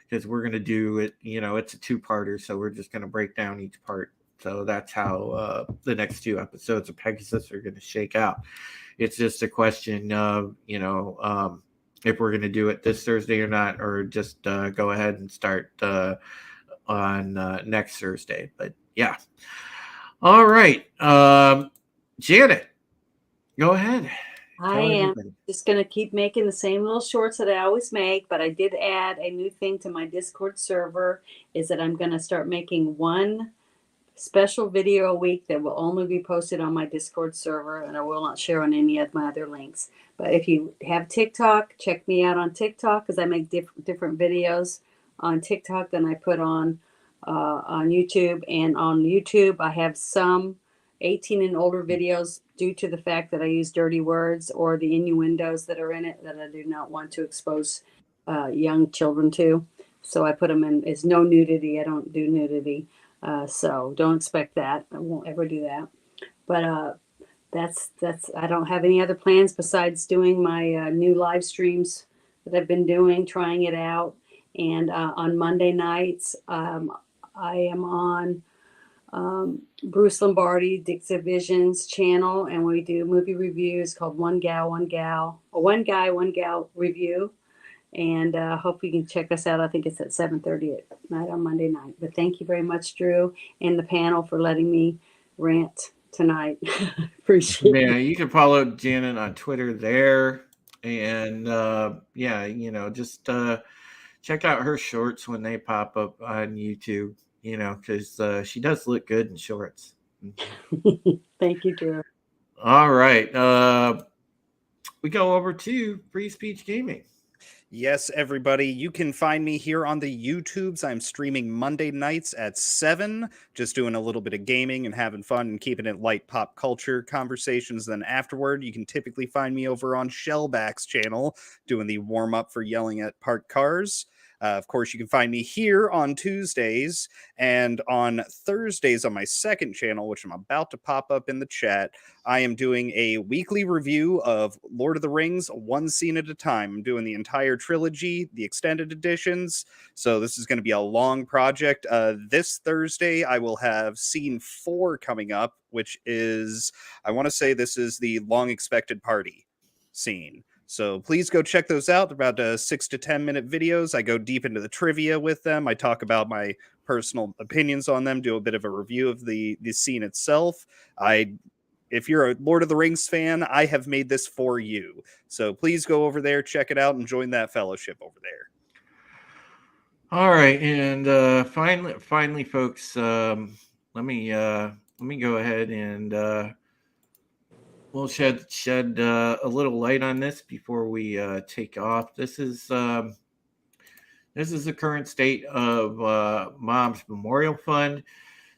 because we're going to do it, it's a 2-parter, so we're just going to break down each part. So that's how the next 2 episodes of Pegasus are going to shake out. It's just a question of, if we're going to do it this Thursday or not, or just go ahead and start on next Thursday. But yeah. All right. Janet, go ahead. I am just going to keep making the same little shorts that I always make, but I did add a new thing to my Discord server, is that I'm going to start making one special video a week that will only be posted on my Discord server, and I will not share on any of my other links. But if you have TikTok, check me out on TikTok, because I make different videos on TikTok than I put on YouTube. And on YouTube, I have some 18 and older videos due to the fact that I use dirty words or the innuendos that are in it that I do not want to expose young children to. So I put them in as no nudity. I don't do nudity. So don't expect that. I won't ever do that. But that's I don't have any other plans besides doing my new live streams that I've been doing, trying it out. And on Monday nights, I am on Bruce Lombardi, Dixie Visions channel, and we do movie reviews called One Gal, One Gal, or One Guy, One Gal Review. And hope you can check us out. I think it's at 7:30 at night on Monday night. But thank you very much, Drew, and the panel for letting me rant tonight. Appreciate Yeah, it. you can follow Janet on Twitter there. And just check out her shorts when they pop up on YouTube, because she does look good in shorts. Thank you, Drew. All right. We go over to Free Speech Gaming. Yes, everybody. You can find me here on the YouTubes. I'm streaming Monday nights at 7, just doing a little bit of gaming and having fun and keeping it light pop culture conversations. Then afterward, you can typically find me over on Shellback's channel doing the warm up for yelling at parked cars. Of course, you can find me here on Tuesdays and on Thursdays on my second channel, which I'm about to pop up in the chat. I am doing a weekly review of Lord of the Rings, one scene at a time. I'm doing the entire trilogy, the extended editions. So this is going to be a long project. This Thursday, I will have scene 4 coming up, which is, I want to say this is the long expected party scene. So please go check those out. They're about 6 to 10 minute videos. I go deep into the trivia with them. I talk about my personal opinions on them, do a bit of a review of the scene itself. If you're a Lord of the Rings fan, I have made this for you. So please go over there, check it out, and join that fellowship over there. All right, and finally, folks, let me go ahead and we'll shed a little light on this before we take off. This is the current state of Mom's Memorial Fund.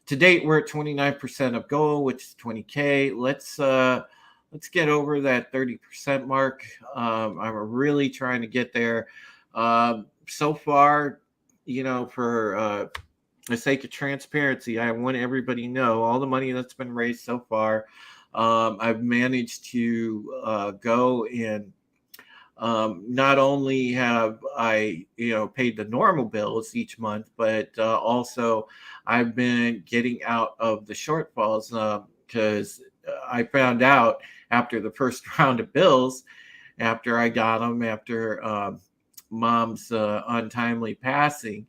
To date, we're at 29% of goal, which is 20K. Let's get over that 30% mark. I'm really trying to get there. So far, for the sake of transparency, I want everybody to know all the money that's been raised so far. I've managed to go and not only have I, paid the normal bills each month, but also I've been getting out of the shortfalls because I found out after the first round of bills, after I got them, after Mom's untimely passing,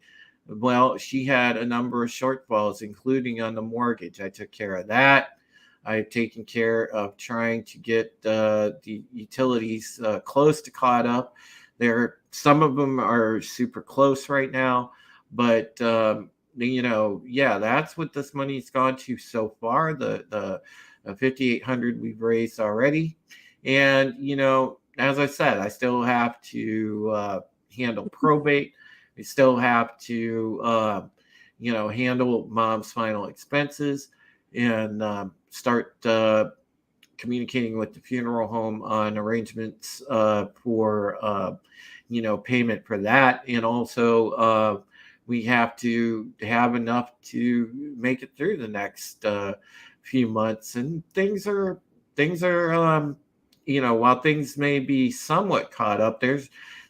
well, she had a number of shortfalls, including on the mortgage. I took care of that. I've taken care of trying to get the utilities close to caught up. Some of them are super close right now, but that's what this money's gone to so far. The $5,800 we've raised already, and as I said, I still have to handle probate. I still have to handle Mom's final expenses and start communicating with the funeral home on arrangements for payment for that, and also we have to have enough to make it through the next few months. And things are while things may be somewhat caught up,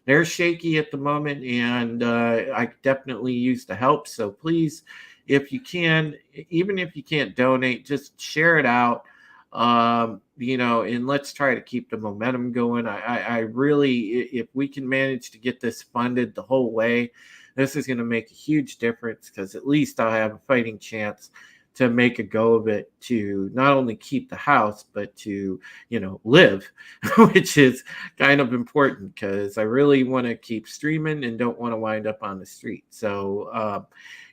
they're shaky at the moment, and I definitely use the help. So please, if you can, even if you can't donate, just share it out, and let's try to keep the momentum going. I really, if we can manage to get this funded the whole way, this is going to make a huge difference, because at least I'll have a fighting chance to make a go of it, to not only keep the house, but to, live, which is kind of important, because I really want to keep streaming and don't want to wind up on the street. So,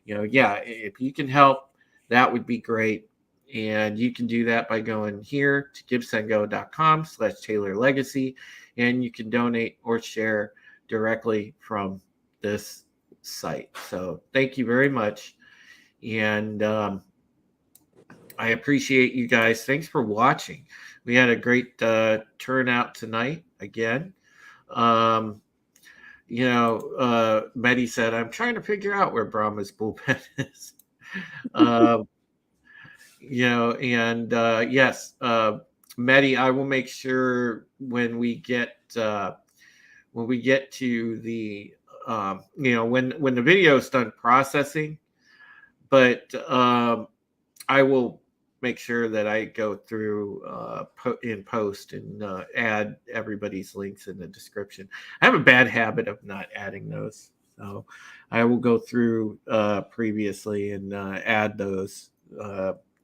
if you can help, that would be great. And you can do that by going here to givesendgo.com/Taylor Legacy, and you can donate or share directly from this site. So thank you very much. And I appreciate you guys. Thanks for watching. We had a great turnout tonight again. Betty said, I'm trying to figure out where Brahma's bullpen is. Yes, Mehdi, I will make sure when we get to the when the video is done processing, but I will make sure that I go through in post and add everybody's links in the description. I have a bad habit of not adding those, so I will go through previously and add those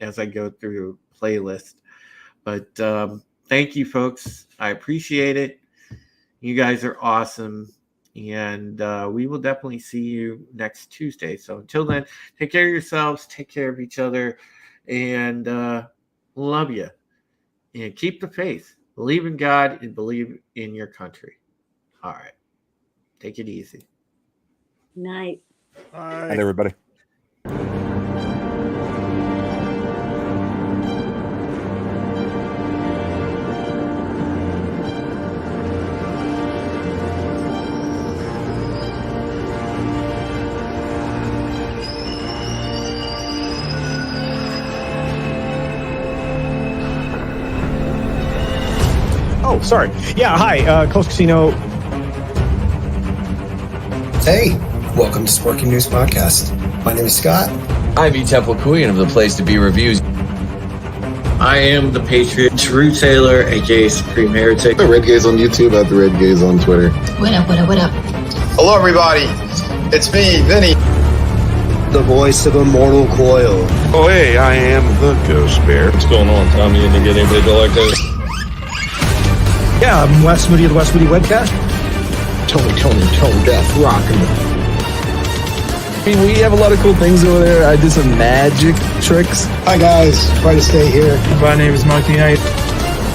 as I go through playlist. But thank you, folks. I appreciate it. You guys are awesome. And we will definitely see you next Tuesday. So until then, take care of yourselves, take care of each other, and love you. And keep the faith. Believe in God and believe in your country. All right. Take it easy. Night. And everybody. Oh, sorry. Yeah, hi. Coast Casino. Hey, welcome to Sparking News Podcast. My name is Scott. I'm E. Temple Queen of the Place to Be Reviews. I am the Patriot, Drew Taylor, aka Supreme Heretic. The Red Gaze on YouTube, at the Red Gaze on Twitter. What up, what up, what up? Hello, everybody. It's me, Vinny. The voice of Immortal Coil. Oh, hey, I am the Ghost Bear. What's going on, Tommy? You didn't get anybody to like this? Yeah, I'm Wes Moody of the Wes Moody Webcast. Tone Death rocking. I mean, we have a lot of cool things over there. I did some magic tricks. Hi, guys. Try to stay here. My name is Monkey Knight.